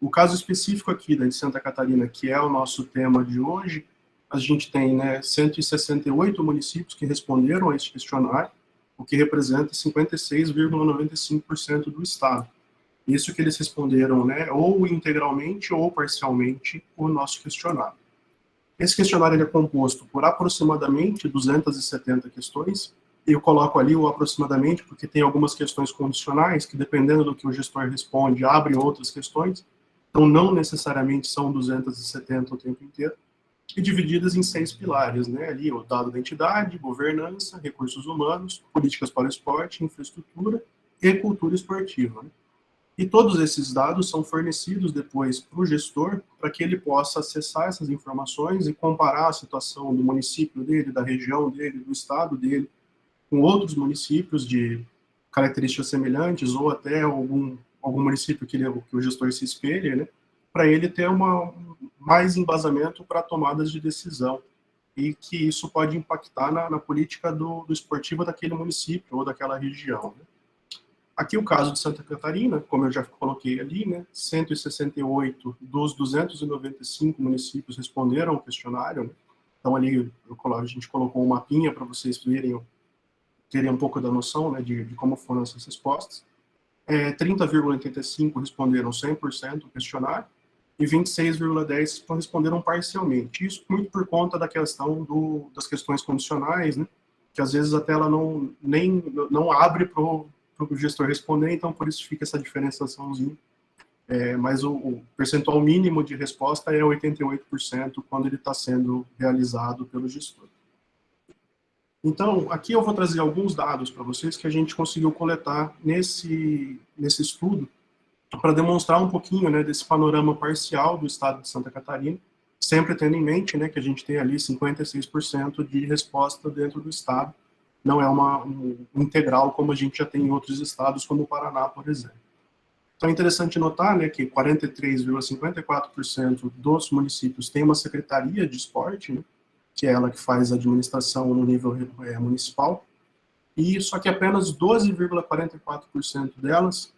O caso específico aqui de Santa Catarina, que é o nosso tema de hoje, a gente tem 168 municípios que responderam a esse questionário, o que representa 56,95% do estado. Isso que eles responderam, ou integralmente ou parcialmente o nosso questionário. Esse questionário ele é composto por aproximadamente 270 questões. Eu coloco ali o aproximadamente porque tem algumas questões condicionais que, dependendo do que o gestor responde, abrem outras questões. Então, não necessariamente são 270 o tempo inteiro. E divididas em 6 pilares, ali o dado da entidade, governança, recursos humanos, políticas para o esporte, infraestrutura e cultura esportiva. E todos esses dados são fornecidos depois para o gestor, para que ele possa acessar essas informações e comparar a situação do município dele, da região dele, do estado dele, com outros municípios de características semelhantes, ou até algum município que o gestor se espelhe, para ele ter mais embasamento para tomadas de decisão, e que isso pode impactar na política do esportivo daquele município ou daquela região. Aqui o caso de Santa Catarina, como eu já coloquei ali, 168 dos 295 municípios responderam ao questionário. Então ali a gente colocou um mapinha para vocês terem um pouco da noção de como foram essas respostas. 30,85 responderam 100% o questionário e 26,10 responderam parcialmente. Isso muito por conta da questão das questões condicionais, que às vezes a tela não abre para o gestor responder, então por isso fica essa diferenciaçãozinha. Mas o percentual mínimo de resposta é 88% quando ele está sendo realizado pelo gestor. Então, aqui eu vou trazer alguns dados para vocês que a gente conseguiu coletar nesse estudo para demonstrar um pouquinho desse panorama parcial do estado de Santa Catarina, sempre tendo em mente que a gente tem ali 56% de resposta dentro do estado, não é um integral como a gente já tem em outros estados, como o Paraná, por exemplo. Então é interessante notar que 43,54% dos municípios têm uma secretaria de esporte, que é ela que faz a administração no nível municipal, e só que apenas 12,44% delas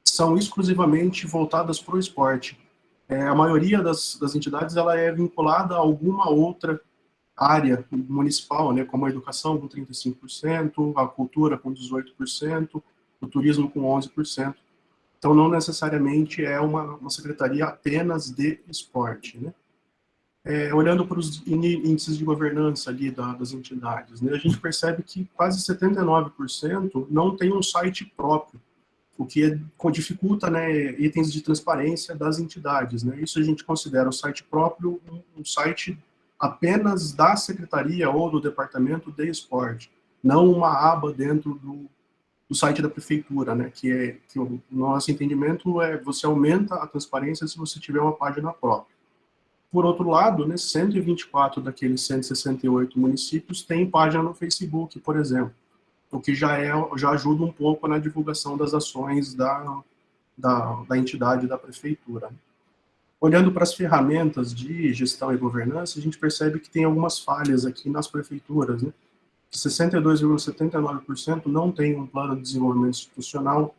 são exclusivamente voltadas para o esporte. A maioria das entidades ela é vinculada a alguma outra área municipal, como a educação com 35%, a cultura com 18%, o turismo com 11%. Então, não necessariamente é uma secretaria apenas de esporte. Olhando para os índices de governança ali das entidades, a gente percebe que quase 79% não tem um site próprio, o que dificulta itens de transparência das entidades. Isso a gente considera o site próprio um site apenas da secretaria ou do departamento de esporte, não uma aba dentro do site da prefeitura, que o nosso entendimento você aumenta a transparência se você tiver uma página própria. Por outro lado, 124 daqueles 168 municípios têm página no Facebook, por exemplo, o que já ajuda um pouco na divulgação das ações da entidade da prefeitura. Olhando para as ferramentas de gestão e governança, a gente percebe que tem algumas falhas aqui nas prefeituras, que 62,79% não tem um plano de desenvolvimento institucional,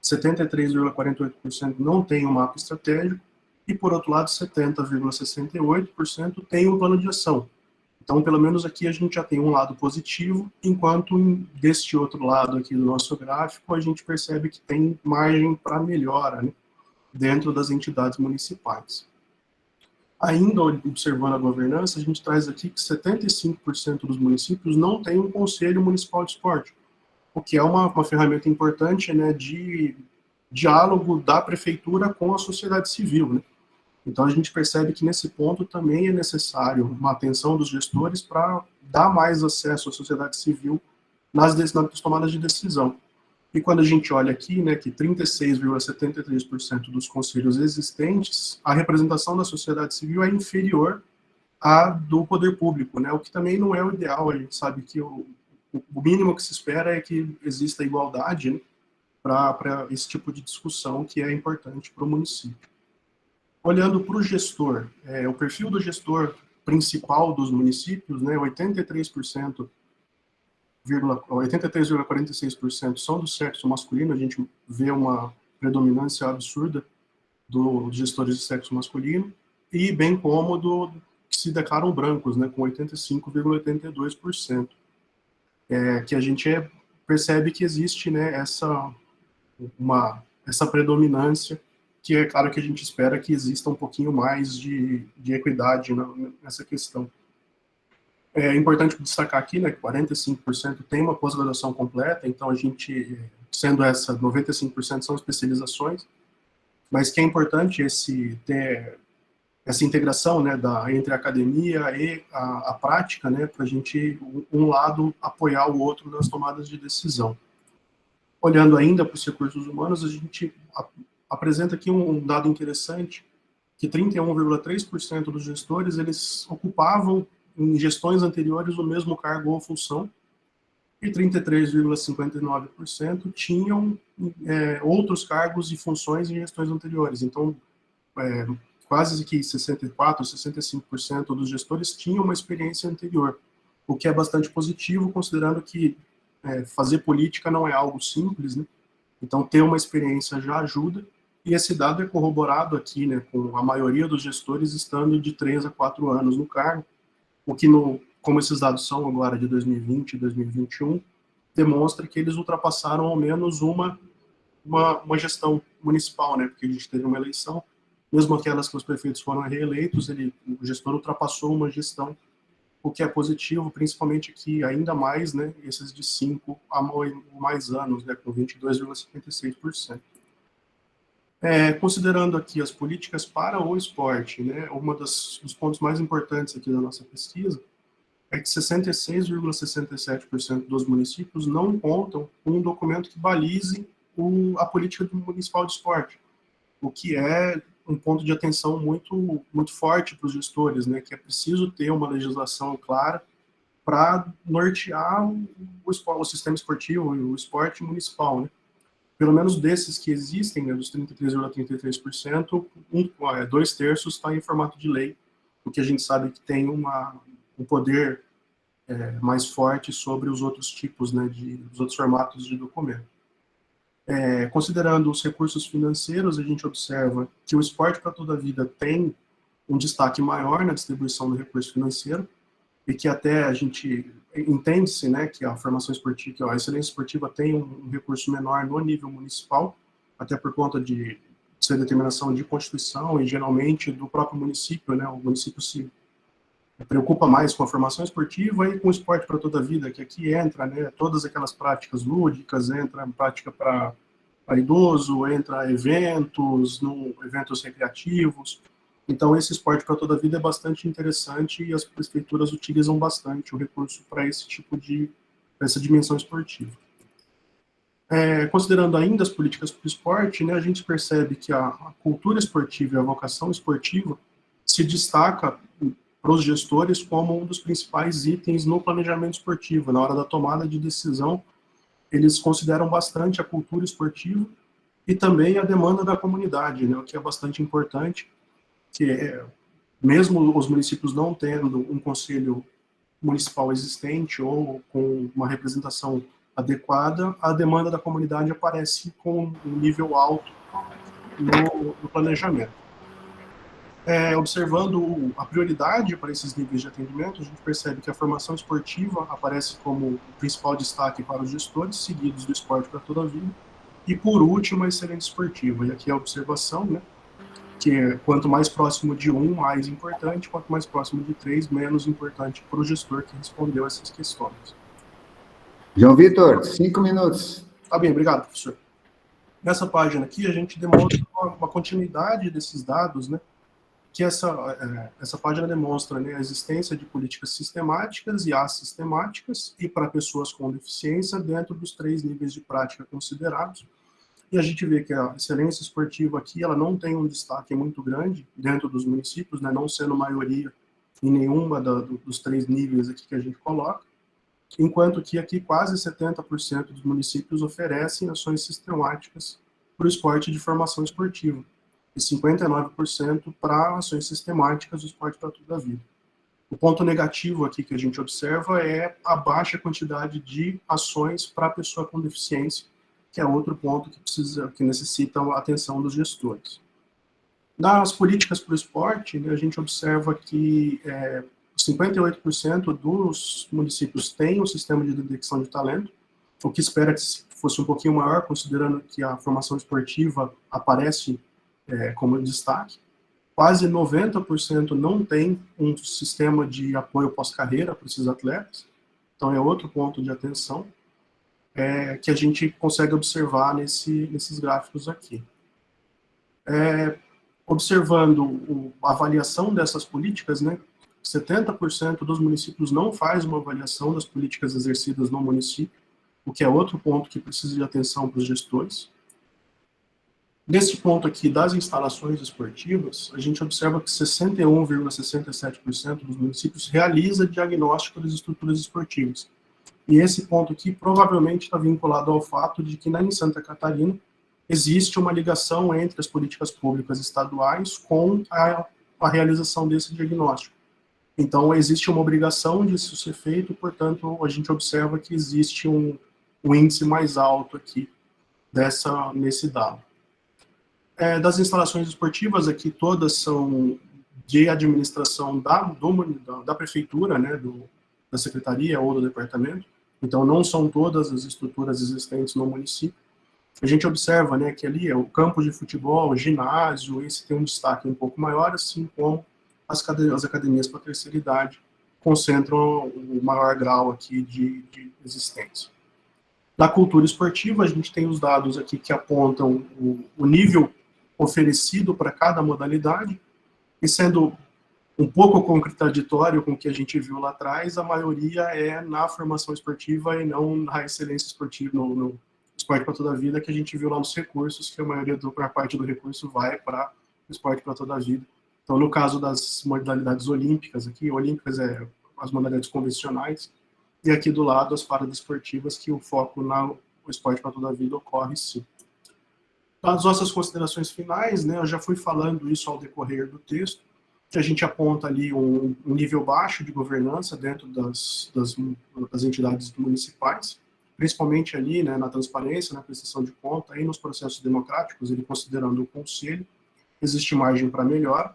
73,48% não tem um mapa estratégico, e, por outro lado, 70,68% tem um plano de ação. Então, pelo menos aqui a gente já tem um lado positivo, enquanto deste outro lado aqui do nosso gráfico, a gente percebe que tem margem para melhora, dentro das entidades municipais. Ainda observando a governança, a gente traz aqui que 75% dos municípios não tem um conselho municipal de esporte, o que é uma ferramenta importante de diálogo da prefeitura com a sociedade civil. Então a gente percebe que nesse ponto também é necessário uma atenção dos gestores para dar mais acesso à sociedade civil nas tomadas de decisão. E quando a gente olha aqui, que 36,73% dos conselhos existentes, a representação da sociedade civil é inferior à do poder público, o que também não é o ideal. A gente sabe que o mínimo que se espera é que exista igualdade para esse tipo de discussão que é importante para o município. Olhando para o gestor, o perfil do gestor principal dos municípios, 83% 83,46% são do sexo masculino, a gente vê uma predominância absurda dos gestores de sexo masculino, e bem como que se declaram brancos, né, com 85,82%. Que a gente percebe que existe, né, essa predominância, que é claro que a gente espera que exista um pouquinho mais de equidade nessa questão. É importante destacar aqui, né, que 45% tem uma pós-graduação completa, então a gente, sendo essa 95% são especializações, mas que é importante ter essa integração, né, entre a academia e a prática, né, para a gente, um lado, apoiar o outro nas tomadas de decisão. Olhando ainda para os recursos humanos, a gente apresenta aqui um dado interessante, que 31,3% dos gestores, eles ocupavam em gestões anteriores o mesmo cargo ou função, e 33,59% tinham outros cargos e funções em gestões anteriores. Então, quase que 64%, 65% dos gestores tinham uma experiência anterior, o que é bastante positivo, considerando que fazer política não é algo simples, né? Então, ter uma experiência já ajuda, e esse dado é corroborado aqui, né, com a maioria dos gestores estando de 3 a 4 anos no cargo, o que, como esses dados são agora de 2020 e 2021, demonstra que eles ultrapassaram ao menos uma gestão municipal, né, porque a gente teve uma eleição, mesmo aquelas que os prefeitos foram reeleitos, o gestor ultrapassou uma gestão, o que é positivo, principalmente aqui, ainda mais, né, esses de 5 a mais anos, né, com 22,56%. Considerando aqui as políticas para o esporte, né, dos pontos mais importantes aqui da nossa pesquisa é que 66,67% dos municípios não contam com um documento que balize a política municipal de esporte, o que é um ponto de atenção muito, muito forte para os gestores, né, que é preciso ter uma legislação clara para nortear o sistema esportivo e o esporte municipal, né. Pelo menos desses que existem, né, dos 33,33%, 2/3 está em formato de lei, porque a gente sabe que tem um poder mais forte sobre os outros tipos, né, os outros formatos de documento. Considerando os recursos financeiros, a gente observa que o esporte para toda a vida tem um destaque maior na distribuição do recurso financeiro, e que até a gente entende-se, né, que a formação esportiva, que a excelência esportiva tem um recurso menor no nível municipal, até por conta de ser determinação de Constituição e geralmente do próprio município, né, o município se preocupa mais com a formação esportiva e com o esporte para toda a vida, que aqui entra, né, todas aquelas práticas lúdicas, entra prática para idoso, entra eventos recreativos. Então, esse esporte para toda a vida é bastante interessante e as prefeituras utilizam bastante o recurso para esse tipo essa dimensão esportiva. Considerando ainda as políticas para o esporte, né, a gente percebe que a cultura esportiva e a vocação esportiva se destaca para os gestores como um dos principais itens no planejamento esportivo. Na hora da tomada de decisão, eles consideram bastante a cultura esportiva e também a demanda da comunidade, né, o que é bastante importante, que mesmo os municípios não tendo um conselho municipal existente ou com uma representação adequada, a demanda da comunidade aparece com um nível alto no planejamento. Observando a prioridade para esses níveis de atendimento, a gente percebe que a formação esportiva aparece como o principal destaque para os gestores, seguidos do esporte para toda a vida, e por último a excelência esportiva. E aqui a observação, né, que quanto mais próximo de 1, mais importante, quanto mais próximo de 3, menos importante para o gestor que respondeu essas questões. João Vitor, 5 minutos. Tá bem, obrigado, professor. Nessa página aqui, a gente demonstra uma continuidade desses dados, né, que essa página demonstra, né, a existência de políticas sistemáticas e assistemáticas e para pessoas com deficiência dentro dos 3 níveis de prática considerados. E a gente vê que a excelência esportiva aqui, ela não tem um destaque muito grande dentro dos municípios, né, não sendo maioria em nenhuma dos 3 níveis aqui que a gente coloca, enquanto que aqui quase 70% dos municípios oferecem ações sistemáticas para o esporte de formação esportiva, e 59% para ações sistemáticas do esporte para toda a vida. O ponto negativo aqui que a gente observa é a baixa quantidade de ações para a pessoa com deficiência, que é outro ponto que necessita a atenção dos gestores. Nas políticas para o esporte, né, a gente observa que 58% dos municípios têm um sistema de detecção de talento, o que espera que fosse um pouquinho maior, considerando que a formação esportiva aparece como destaque. Quase 90% não tem um sistema de apoio pós-carreira para esses atletas, então é outro ponto de atenção que a gente consegue observar nesses gráficos aqui. Observando a avaliação dessas políticas, né, 70% dos municípios não faz uma avaliação das políticas exercidas no município, o que é outro ponto que precisa de atenção para os gestores. Nesse ponto aqui das instalações esportivas, a gente observa que 61,67% dos municípios realiza diagnóstico das estruturas esportivas. E esse ponto aqui provavelmente está vinculado ao fato de que em Santa Catarina existe uma ligação entre as políticas públicas estaduais com a realização desse diagnóstico. Então, existe uma obrigação disso ser feito, portanto, a gente observa que existe um índice mais alto aqui nesse dado. Das instalações esportivas aqui, todas são de administração da prefeitura, né, da secretaria ou do departamento, então não são todas as estruturas existentes no município. A gente observa, né, que ali é o campo de futebol, o ginásio, esse tem um destaque um pouco maior, assim como as academias para a terceira idade concentram o maior grau aqui de existência. Na cultura esportiva, a gente tem os dados aqui que apontam o nível oferecido para cada modalidade, e sendo um pouco contraditório com o que a gente viu lá atrás, a maioria é na formação esportiva e não na excelência esportiva, no esporte para toda a vida, que a gente viu lá nos recursos, que a maioria da parte do recurso vai para o esporte para toda a vida. Então, no caso das modalidades olímpicas, aqui, olímpicas é as modalidades convencionais, e aqui do lado as paradesportivas, que o foco no esporte para toda a vida ocorre sim. As nossas considerações finais, né, eu já fui falando isso ao decorrer do texto, que a gente aponta ali um nível baixo de governança dentro das entidades municipais, principalmente ali, né, na transparência, na prestação de conta e nos processos democráticos, ele considerando o conselho, existe margem para melhora.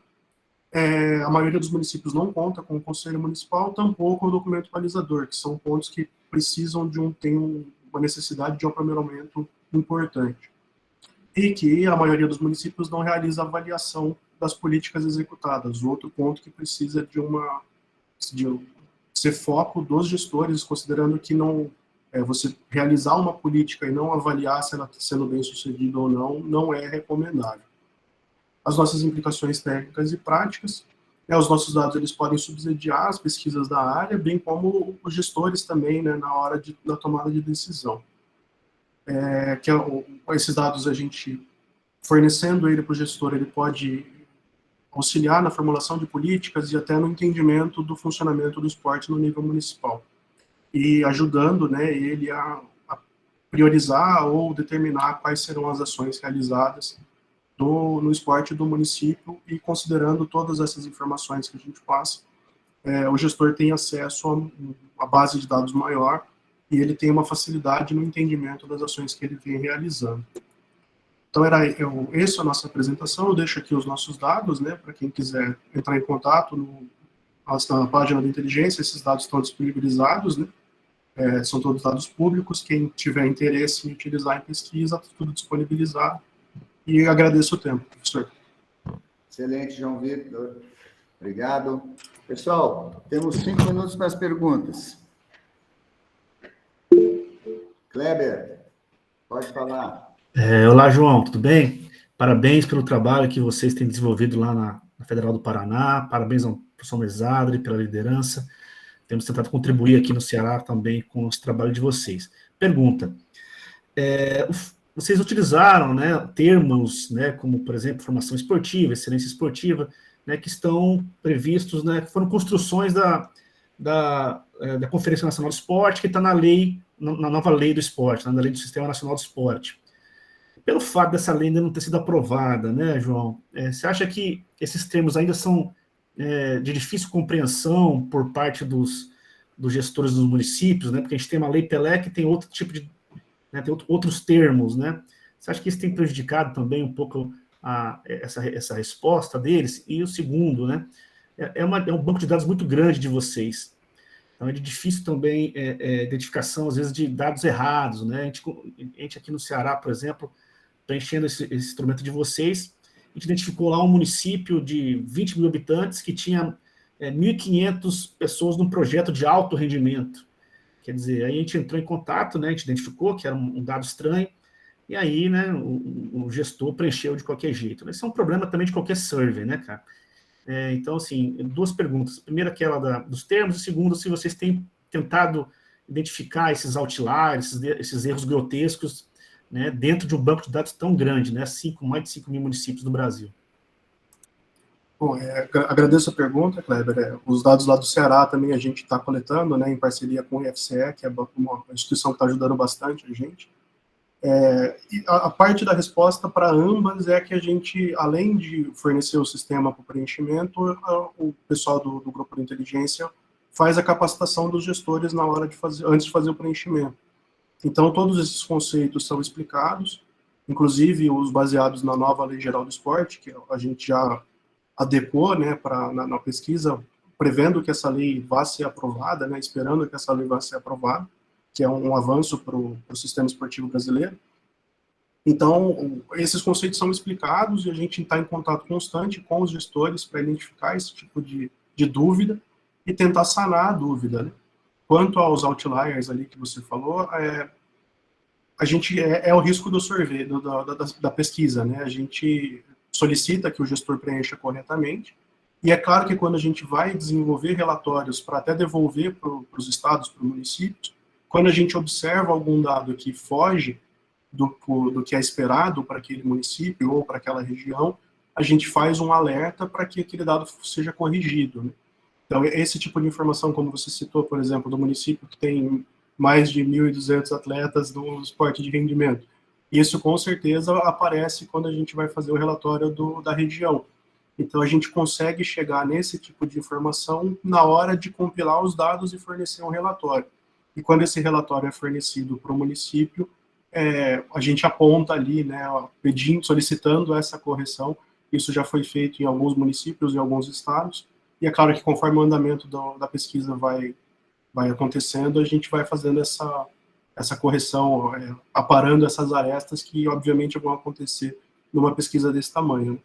A maioria dos municípios não conta com o conselho municipal, tampouco o documento balizador, que são pontos que precisam tem uma necessidade de um aprimoramento importante. E que a maioria dos municípios não realiza avaliação das políticas executadas. Outro ponto que precisa de ser foco dos gestores, considerando que você realizar uma política e não avaliar se ela está sendo bem sucedida ou não é recomendável. As nossas implicações técnicas e práticas, os nossos dados eles podem subsidiar as pesquisas da área, bem como os gestores também, né, na hora da tomada de decisão. Esses dados a gente, fornecendo ele para o gestor, ele pode auxiliar na formulação de políticas e até no entendimento do funcionamento do esporte no nível municipal. E ajudando, né, ele a priorizar ou determinar quais serão as ações realizadas no esporte do município, e considerando todas essas informações que a gente passa, o gestor tem acesso a base de dados maior e ele tem uma facilidade no entendimento das ações que ele vem realizando. Então, essa é a nossa apresentação. Eu deixo aqui os nossos dados, né, para quem quiser entrar em contato na página da inteligência. Esses dados estão disponibilizados, né, são todos dados públicos. Quem tiver interesse em utilizar em pesquisa, está tudo disponibilizado. E agradeço o tempo, professor. Excelente, João Vitor. Obrigado. Pessoal, temos 5 minutos para as perguntas. Kleber, pode falar. Olá, João, tudo bem? Parabéns pelo trabalho que vocês têm desenvolvido lá na Federal do Paraná. Parabéns ao professor Mesadri pela liderança. Temos tentado contribuir aqui no Ceará também com o trabalho de vocês. Pergunta. Vocês utilizaram, né, termos, né, como, por exemplo, formação esportiva, excelência esportiva, né, que estão previstos, né, que foram construções da Conferência Nacional do Esporte, que está na nova lei do esporte, na lei do Sistema Nacional do Esporte. Pelo fato dessa lei ainda não ter sido aprovada, né, João, você acha que esses termos ainda são de difícil compreensão por parte dos gestores dos municípios, né? Porque a gente tem uma lei Pelé que tem outro tipo de... né, tem outros termos, né? Você acha que isso tem prejudicado também um pouco essa resposta deles? E o segundo, né? É um banco de dados muito grande de vocês. Então, é difícil também identificação, às vezes, de dados errados, né? A gente aqui no Ceará, por exemplo, preenchendo esse instrumento de vocês, a gente identificou lá um município de 20 mil habitantes que tinha 1.500 pessoas num projeto de alto rendimento. Quer dizer, aí a gente entrou em contato, né? A gente identificou que era um dado estranho, e aí, né, o gestor preencheu de qualquer jeito. Esse é um problema também de qualquer survey, né, cara? Então, assim, duas perguntas. Primeiro, aquela dos termos, e segundo, se vocês têm tentado identificar esses outliers, esses erros grotescos, né, dentro de um banco de dados tão grande, né, mais de 5 mil municípios no Brasil. Bom, agradeço a pergunta, Kleber. Os dados lá do Ceará também a gente está coletando, né, em parceria com o IFCE, que é uma instituição que está ajudando bastante a gente. E a parte da resposta para ambas é que a gente, além de fornecer o sistema para o preenchimento, o pessoal do grupo de inteligência faz a capacitação dos gestores na hora antes de fazer o preenchimento. Então, todos esses conceitos são explicados, inclusive os baseados na nova Lei Geral do Esporte, que a gente já adequou, né, na pesquisa, prevendo que essa lei vá ser aprovada, né, esperando que essa lei vá ser aprovada, que é um avanço para o sistema esportivo brasileiro. Então, esses conceitos são explicados e a gente está em contato constante com os gestores para identificar esse tipo de dúvida e tentar sanar a dúvida, né? Quanto aos outliers ali que você falou, a gente é o risco do sorvete, da pesquisa, né? A gente solicita que o gestor preencha corretamente, e é claro que quando a gente vai desenvolver relatórios para até devolver para os estados, para os municípios, quando a gente observa algum dado que foge do que é esperado para aquele município ou para aquela região, a gente faz um alerta para que aquele dado seja corrigido, né? Então, esse tipo de informação, como você citou, por exemplo, do município que tem mais de 1.200 atletas no esporte de rendimento, isso com certeza aparece quando a gente vai fazer o relatório da região. Então, a gente consegue chegar nesse tipo de informação na hora de compilar os dados e fornecer um relatório. E quando esse relatório é fornecido para o município, a gente aponta ali, né, solicitando essa correção. Isso já foi feito em alguns municípios e alguns estados. E é claro que conforme o andamento da pesquisa vai acontecendo, a gente vai fazendo essa correção, aparando essas arestas que, obviamente, vão acontecer numa pesquisa desse tamanho, né?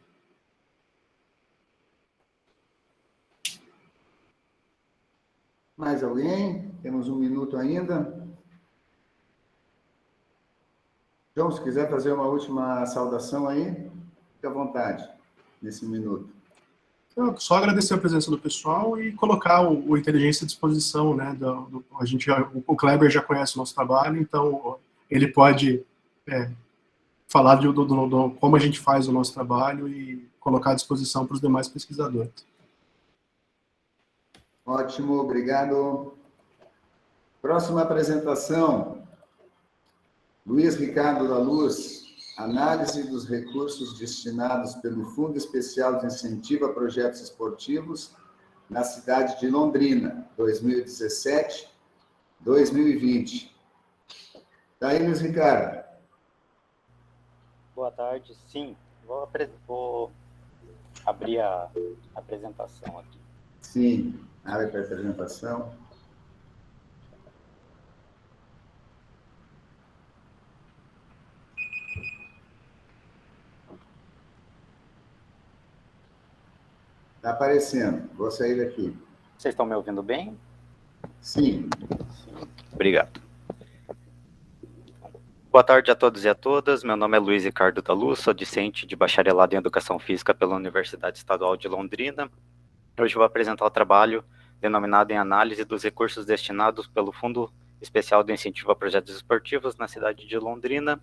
Mais alguém? Temos um minuto ainda. João, se quiser fazer uma última saudação aí, fique à vontade, nesse minuto. Eu só agradecer a presença do pessoal e colocar o Inteligência à disposição, né? O Kleber já conhece o nosso trabalho, então ele pode falar de como a gente faz o nosso trabalho e colocar à disposição para os demais pesquisadores. Ótimo, obrigado. Próxima apresentação, Luiz Ricardo da Luz, análise dos recursos destinados pelo Fundo Especial de Incentivo a Projetos Esportivos na cidade de Londrina, 2017-2020. Está aí, Luiz Ricardo. Boa tarde, sim. Vou abrir a apresentação aqui. Sim, abre para a apresentação. Está aparecendo. Vou sair daqui. Vocês estão me ouvindo bem? Sim. Sim. Obrigado. Boa tarde a todos e a todas. Meu nome é Luiz Ricardo da Luz, sou discente de bacharelado em Educação Física pela Universidade Estadual de Londrina. Hoje vou apresentar o trabalho denominado em análise dos recursos destinados pelo Fundo Especial de Incentivo a Projetos Esportivos na cidade de Londrina,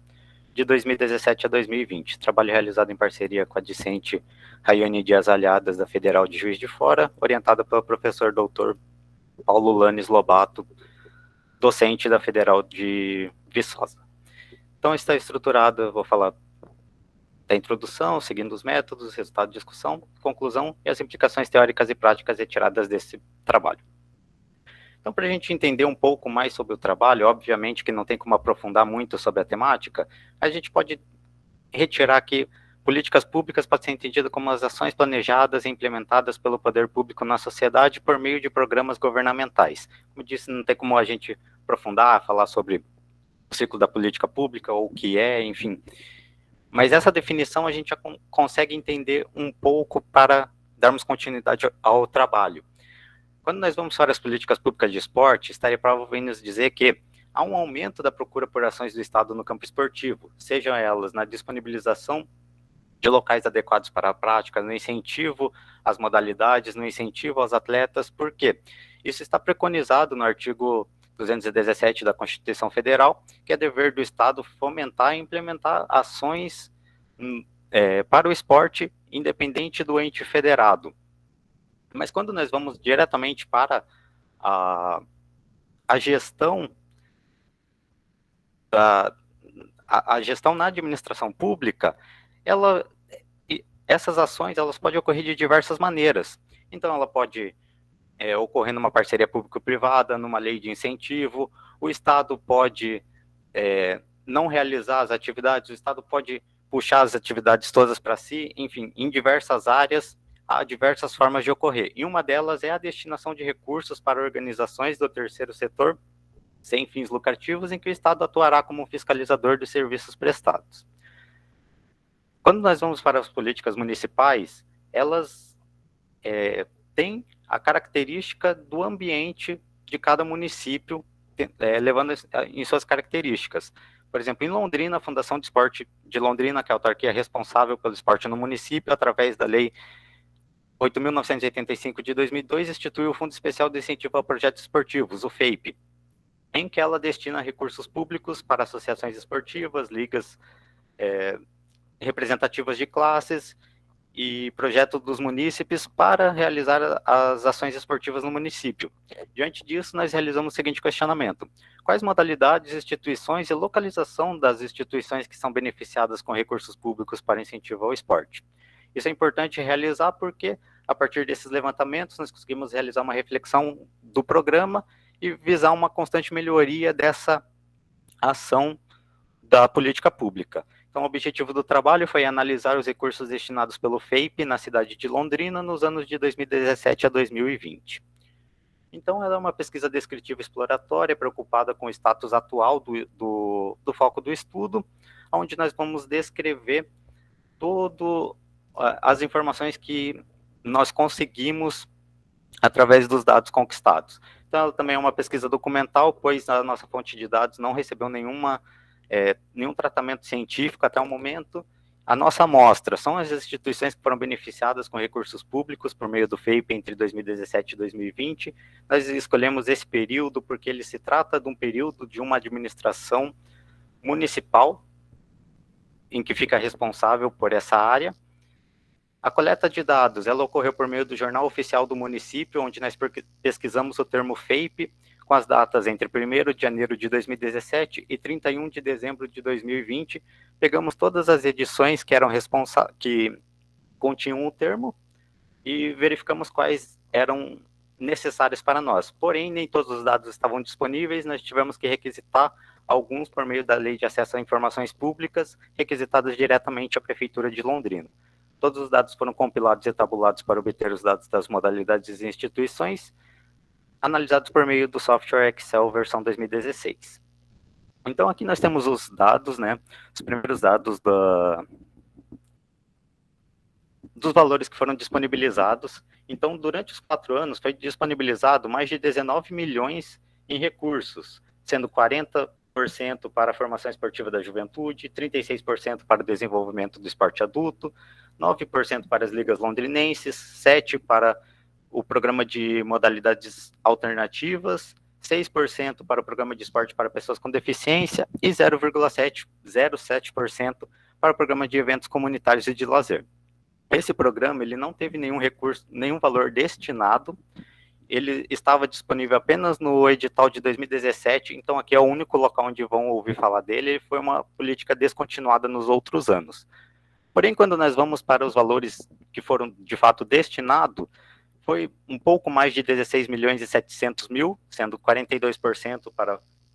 de 2017 a 2020. Trabalho realizado em parceria com a discente Raiane Dias Alhadas, da Federal de Juiz de Fora, orientada pelo professor Dr. Paulo Lanes Lobato, docente da Federal de Viçosa. Então, está estruturada, vou falar da introdução, seguindo os métodos, resultado de discussão, conclusão e as implicações teóricas e práticas retiradas desse trabalho. Então, para a gente entender um pouco mais sobre o trabalho, obviamente que não tem como aprofundar muito sobre a temática, a gente pode retirar aqui políticas públicas pode ser entendido como as ações planejadas e implementadas pelo poder público na sociedade por meio de programas governamentais. Como disse, não tem como a gente aprofundar, falar sobre o ciclo da política pública, ou o que é, enfim. Mas essa definição a gente já consegue entender um pouco para darmos continuidade ao trabalho. Quando nós vamos para as políticas públicas de esporte, estaria provável nos dizer que há um aumento da procura por ações do Estado no campo esportivo, sejam elas na disponibilização de locais adequados para a prática, no incentivo às modalidades, no incentivo aos atletas, por quê? Isso está preconizado no artigo 217 da Constituição Federal, que é dever do Estado fomentar e implementar ações para o esporte, independente do ente federado. Mas quando nós vamos diretamente para a gestão a gestão na administração pública, essas ações elas podem ocorrer de diversas maneiras. Então, ela pode ocorrer numa parceria público-privada, numa lei de incentivo, o Estado pode não realizar as atividades, o Estado pode puxar as atividades todas para si, enfim, em diversas áreas, há diversas formas de ocorrer. E uma delas é a destinação de recursos para organizações do terceiro setor sem fins lucrativos, em que o Estado atuará como fiscalizador dos serviços prestados. Quando nós vamos para as políticas municipais, elas têm a característica do ambiente de cada município, levando em suas características. Por exemplo, em Londrina, a Fundação de Esporte de Londrina, que é a autarquia responsável pelo esporte no município, através da Lei 8.985 de 2002, instituiu o Fundo Especial de Incentivo a Projetos Esportivos, o FEIP, em que ela destina recursos públicos para associações esportivas, ligas representativas de classes e projetos dos munícipes para realizar as ações esportivas no município. Diante disso, nós realizamos o seguinte questionamento: quais modalidades, instituições e localização das instituições que são beneficiadas com recursos públicos para incentivo ao esporte? Isso é importante realizar porque, a partir desses levantamentos, nós conseguimos realizar uma reflexão do programa e visar uma constante melhoria dessa ação da política pública. Então, o objetivo do trabalho foi analisar os recursos destinados pelo FEIP na cidade de Londrina nos anos de 2017 a 2020. Então, ela é uma pesquisa descritiva exploratória preocupada com o status atual do foco do estudo, onde nós vamos descrever todas as informações que nós conseguimos através dos dados conquistados. Então, ela também é uma pesquisa documental, pois a nossa fonte de dados não recebeu nenhum tratamento científico até o momento. A nossa amostra são as instituições que foram beneficiadas com recursos públicos por meio do FEIP entre 2017 e 2020. Nós escolhemos esse período porque ele se trata de um período de uma administração municipal em que fica responsável por essa área. A coleta de dados, ela ocorreu por meio do Jornal Oficial do Município, onde nós pesquisamos o termo FEIP, com as datas entre 1º de janeiro de 2017 e 31 de dezembro de 2020. Pegamos todas as edições que continham o termo e verificamos quais eram necessários para nós. Porém, nem todos os dados estavam disponíveis, nós tivemos que requisitar alguns por meio da Lei de Acesso a Informações Públicas, requisitados diretamente à Prefeitura de Londrina. Todos os dados foram compilados e tabulados para obter os dados das modalidades e instituições, analisados por meio do software Excel versão 2016. Então, aqui nós temos os dados, os primeiros dados dos valores que foram disponibilizados. Então, durante os 4 anos, foi disponibilizado mais de 19 milhões em recursos, sendo 40% para a formação esportiva da juventude, 36% para o desenvolvimento do esporte adulto, 9% para as ligas londrinenses, 7% para o programa de modalidades alternativas, 6% para o programa de esporte para pessoas com deficiência e 0,07% para o programa de eventos comunitários e de lazer. Esse programa ele não teve nenhum recurso, nenhum valor destinado, ele estava disponível apenas no edital de 2017, então aqui é o único local onde vão ouvir falar dele, ele foi uma política descontinuada nos outros anos. Porém, quando nós vamos para os valores que foram, de fato, destinados, foi um pouco mais de 16 milhões e 700 mil, sendo 42%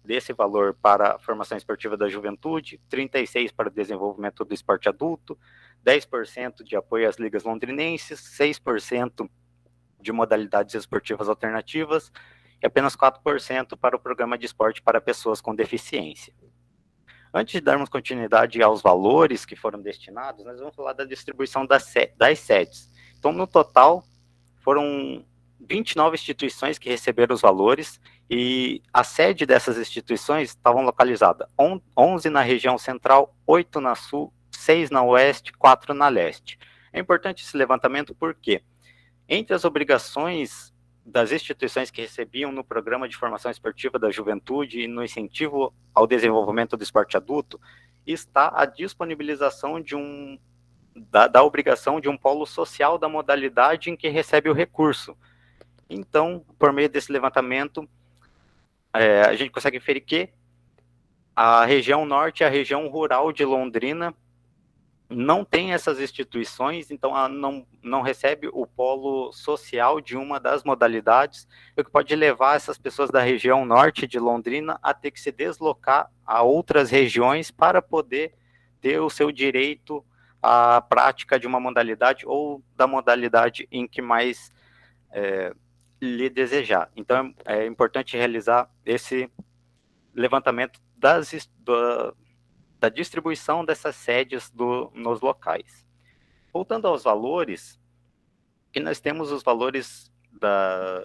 desse valor para a formação esportiva da juventude, 36% para o desenvolvimento do esporte adulto, 10% de apoio às ligas londrinenses, 6% de modalidades esportivas alternativas e apenas 4% para o programa de esporte para pessoas com deficiência. Antes de darmos continuidade aos valores que foram destinados, nós vamos falar da distribuição das sedes. Então, no total, foram 29 instituições que receberam os valores, e a sede dessas instituições estavam localizadas 11 na região central, 8 na sul, 6 na oeste, 4 na leste. É importante esse levantamento porque, entre as obrigações das instituições que recebiam no programa de formação esportiva da juventude e no incentivo ao desenvolvimento do esporte adulto, está a disponibilização da obrigação de um polo social da modalidade em que recebe o recurso. Então, por meio desse levantamento, a gente consegue inferir que a região norte e a região rural de Londrina não tem essas instituições, então ela não recebe o polo social de uma das modalidades, o que pode levar essas pessoas da região norte de Londrina a ter que se deslocar a outras regiões para poder ter o seu direito à prática de uma modalidade ou da modalidade em que mais lhe desejar. Então, é importante realizar esse levantamento da distribuição dessas sedes nos locais. Voltando aos valores, que nós temos os valores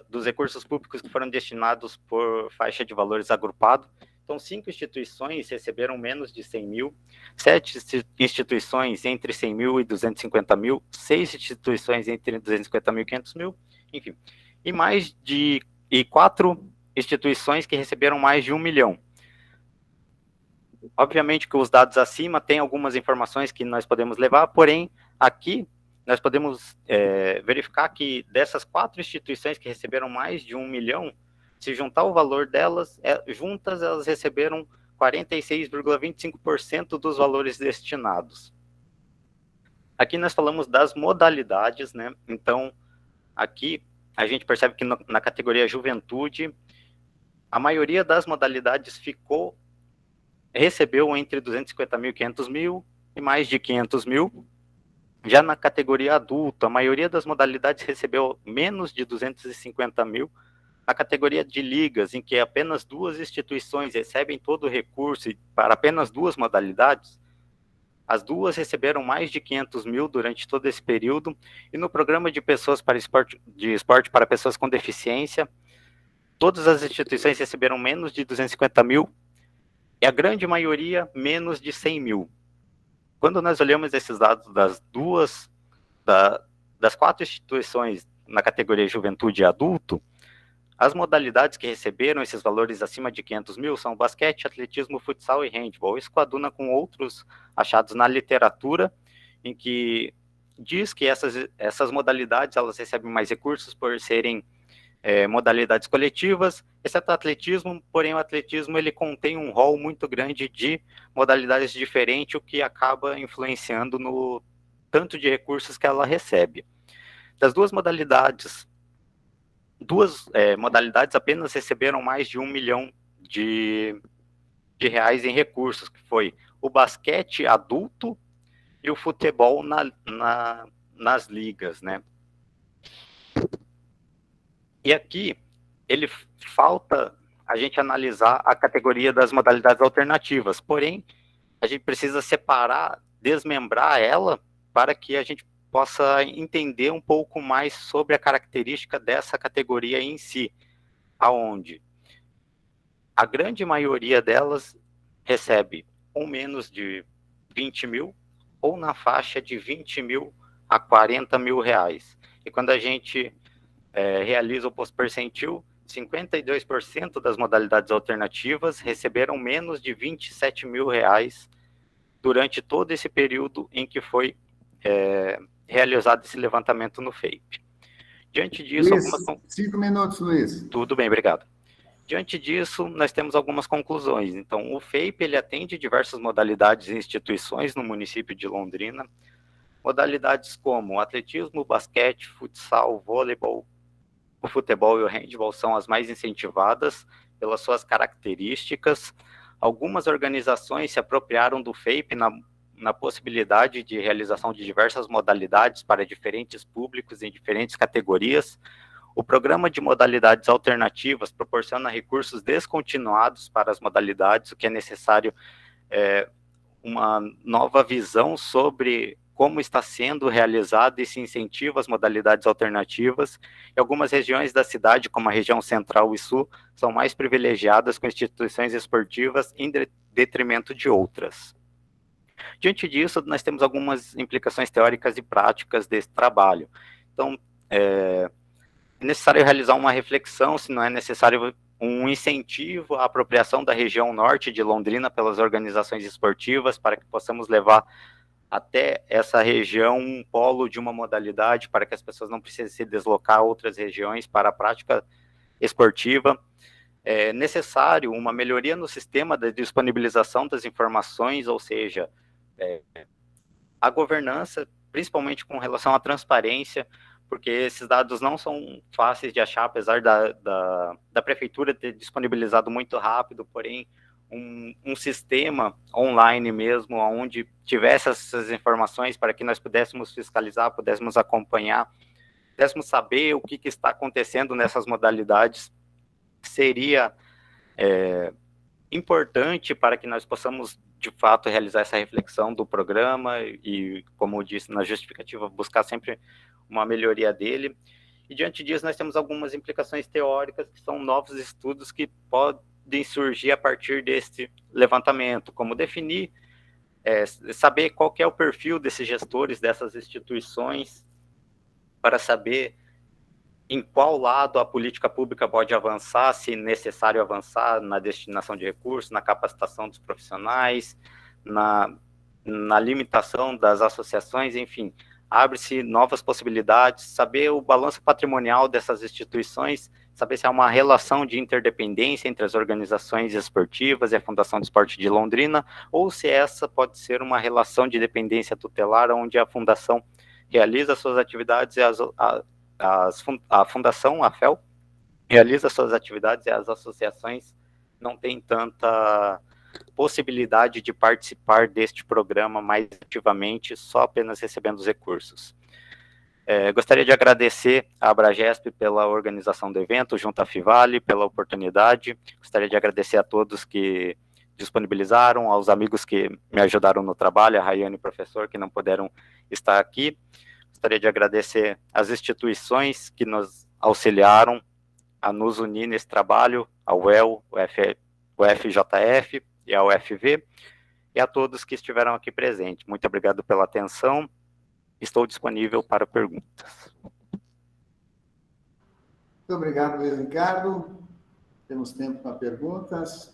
dos recursos públicos que foram destinados por faixa de valores agrupado. Então, 5 instituições receberam menos de 100 mil, 7 instituições entre 100 mil e 250 mil, 6 instituições entre 250 mil e 500 mil, enfim. E 4 instituições que receberam mais de 1 milhão. Obviamente que os dados acima têm algumas informações que nós podemos levar, porém, aqui nós podemos verificar que dessas 4 instituições que receberam mais de 1 milhão, se juntar o valor delas, juntas elas receberam 46,25% dos valores destinados. Aqui nós falamos das modalidades, né? Então, aqui a gente percebe que na categoria juventude, a maioria das modalidades recebeu entre 250 mil e 500 mil e mais de 500 mil. Já na categoria adulto, a maioria das modalidades recebeu menos de 250 mil. A categoria de ligas, em que apenas 2 instituições recebem todo o recurso para apenas 2 modalidades, as 2 receberam mais de 500 mil durante todo esse período. E no programa de esporte para pessoas com deficiência, todas as instituições receberam menos de 250 mil, e a grande maioria menos de 100 mil. Quando nós olhamos esses dados das 4 instituições na categoria juventude e adulto, as modalidades que receberam esses valores acima de 500 mil são basquete, atletismo, futsal e handball. Isso coaduna com outros achados na literatura, em que diz que essas modalidades elas recebem mais recursos por serem modalidades coletivas, exceto o atletismo, porém o atletismo ele contém um rol muito grande de modalidades diferentes, o que acaba influenciando no tanto de recursos que ela recebe. Das 2 modalidades, 2 modalidades apenas receberam mais de 1 milhão de reais em recursos, que foi o basquete adulto e o futebol nas ligas, né? E aqui, falta a gente analisar a categoria das modalidades alternativas, porém, a gente precisa separar, desmembrar ela, para que a gente possa entender um pouco mais sobre a característica dessa categoria em si, aonde a grande maioria delas recebe ou menos de 20 mil, ou na faixa de 20 mil a 40 mil reais. E quando a gente realiza o post percentil, 52% das modalidades alternativas receberam menos de 27 mil reais durante todo esse período em que foi realizado esse levantamento no FAPE. Diante disso, Luiz, 5 minutos, Luiz. Tudo bem, obrigado. Diante disso, nós temos algumas conclusões. Então, o FAPE ele atende diversas modalidades e instituições no município de Londrina. modalidades como atletismo, basquete, futsal, vôleibol, o futebol e o handebol são as mais incentivadas pelas suas características. Algumas organizações se apropriaram do FAPE na possibilidade de realização de diversas modalidades para diferentes públicos em diferentes categorias. O programa de modalidades alternativas proporciona recursos descontinuados para as modalidades, o que é necessário uma nova visão sobre como está sendo realizado esse incentivo às modalidades alternativas. E algumas regiões da cidade, como a região central e sul, são mais privilegiadas com instituições esportivas em detrimento de outras. Diante disso, nós temos algumas implicações teóricas e práticas desse trabalho. Então, é necessário realizar uma reflexão se não é necessário um incentivo à apropriação da região norte de Londrina pelas organizações esportivas, para que possamos levar até essa região um polo de uma modalidade, para que as pessoas não precisem se deslocar a outras regiões para a prática esportiva. É necessário uma melhoria no sistema de disponibilização das informações, ou seja, a governança, principalmente com relação à transparência, porque esses dados não são fáceis de achar, apesar da prefeitura ter disponibilizado muito rápido, porém, um sistema online mesmo, onde tivesse essas informações para que nós pudéssemos fiscalizar, pudéssemos acompanhar, pudéssemos saber o que está acontecendo nessas modalidades, seria importante para que nós possamos, de fato, realizar essa reflexão do programa e, como eu disse na justificativa, buscar sempre uma melhoria dele. E, diante disso, nós temos algumas implicações teóricas, que são novos estudos que podem surgir a partir desse levantamento, como definir, saber qual que é o perfil desses gestores, dessas instituições, para saber em qual lado a política pública pode avançar, se necessário avançar na destinação de recursos, na capacitação dos profissionais, na limitação das associações, enfim, abre-se novas possibilidades, saber o balanço patrimonial dessas instituições, saber se há uma relação de interdependência entre as organizações esportivas e a Fundação de Esporte de Londrina, ou se essa pode ser uma relação de dependência tutelar, onde a Fundação realiza suas atividades e a Fundação, a FEL, realiza suas atividades e as associações não têm tanta possibilidade de participar deste programa mais ativamente, só apenas recebendo os recursos. Gostaria de agradecer à Abragesp pela organização do evento, junto à Fivale, pela oportunidade. Gostaria de agradecer a todos que disponibilizaram, aos amigos que me ajudaram no trabalho, a Rayane e o professor, que não puderam estar aqui. Gostaria de agradecer às instituições que nos auxiliaram a nos unir nesse trabalho, a UEL, o FJF e a UFV, e a todos que estiveram aqui presentes. Muito obrigado pela atenção. Estou disponível para perguntas. Muito obrigado, Luiz Ricardo. Temos tempo para perguntas.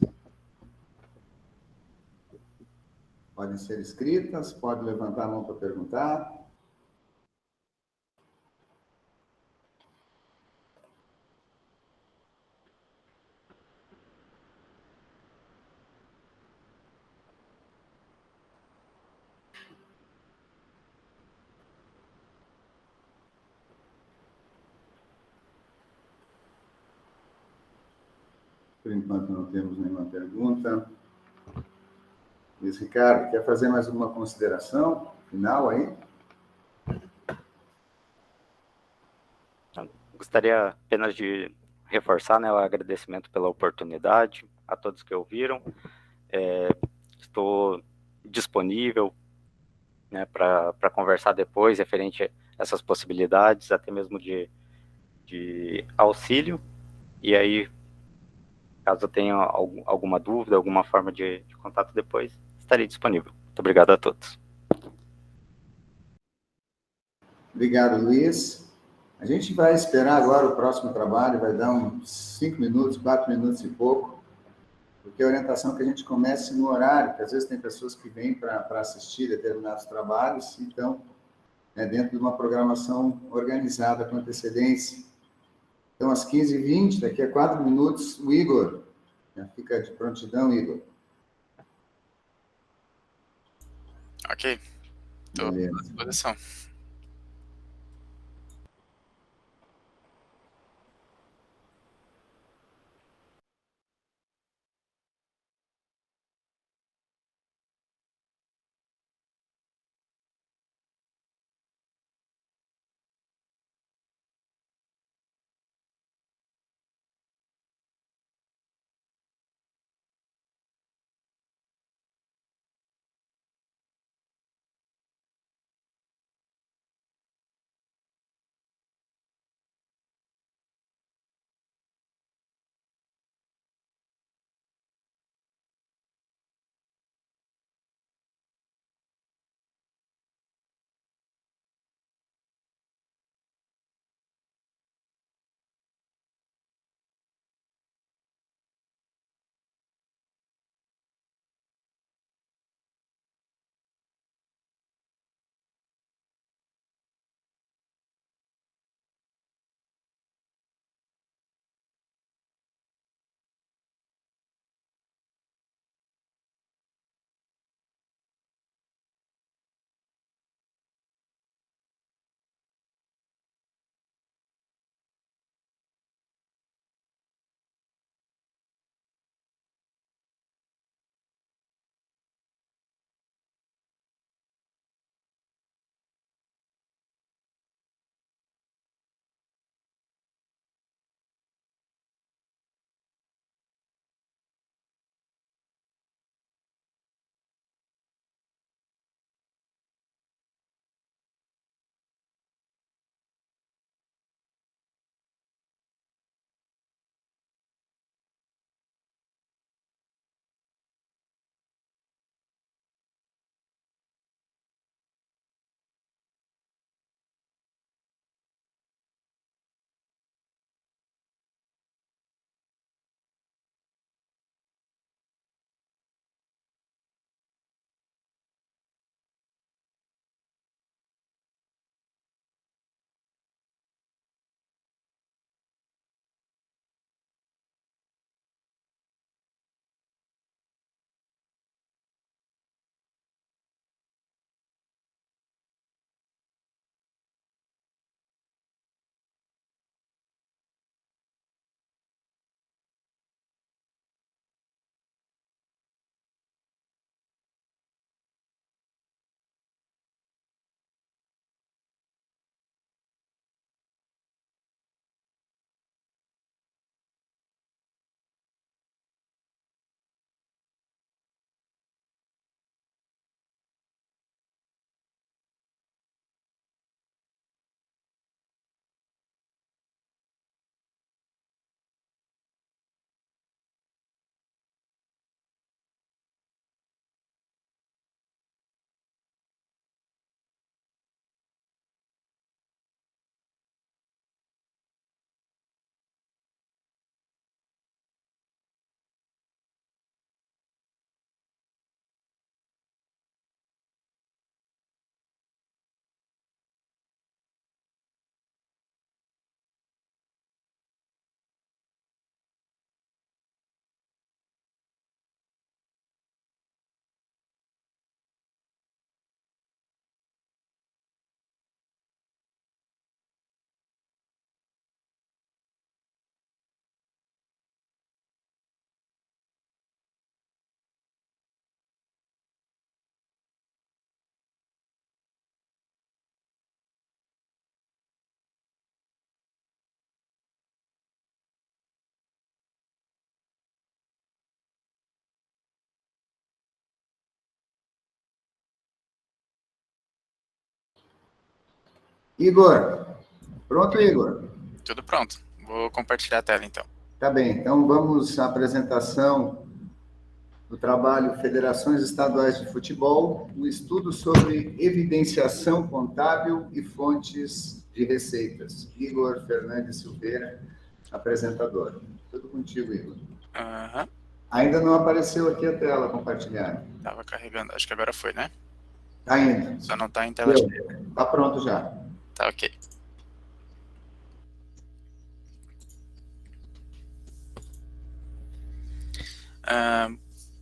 Podem ser escritas, pode levantar a mão para perguntar. Por enquanto não temos nenhuma pergunta. Luiz Ricardo, quer fazer mais alguma consideração final aí? Gostaria apenas de reforçar, né, o agradecimento pela oportunidade a todos que ouviram. Estou disponível, né, para conversar depois referente a essas possibilidades, até mesmo de auxílio. E aí, caso eu tenha alguma dúvida, alguma forma de contato depois, estarei disponível. Muito obrigado a todos. Obrigado, Luiz. A gente vai esperar agora o próximo trabalho, vai dar uns 5 minutos, 4 minutos e pouco, porque a orientação é que a gente comece no horário, porque às vezes tem pessoas que vêm para assistir determinados trabalhos, então, dentro de uma programação organizada com antecedência. Então, às 15h20, daqui a 4 minutos, o Igor. Fica de prontidão, Igor. Ok. Estou à Beleza. disposição. Igor, pronto, Igor? Tudo pronto. Vou compartilhar a tela, então. Tá bem, então vamos à apresentação do trabalho Federações Estaduais de Futebol, um estudo sobre evidenciação contábil e fontes de receitas. Igor Fernandes Silveira, apresentador. Tudo contigo, Igor. Aham. Ainda não apareceu aqui a tela compartilhada. Tava carregando. Acho que agora foi, né? Tá indo. Só não tá em tela cheia. Tá pronto já. Tá ok.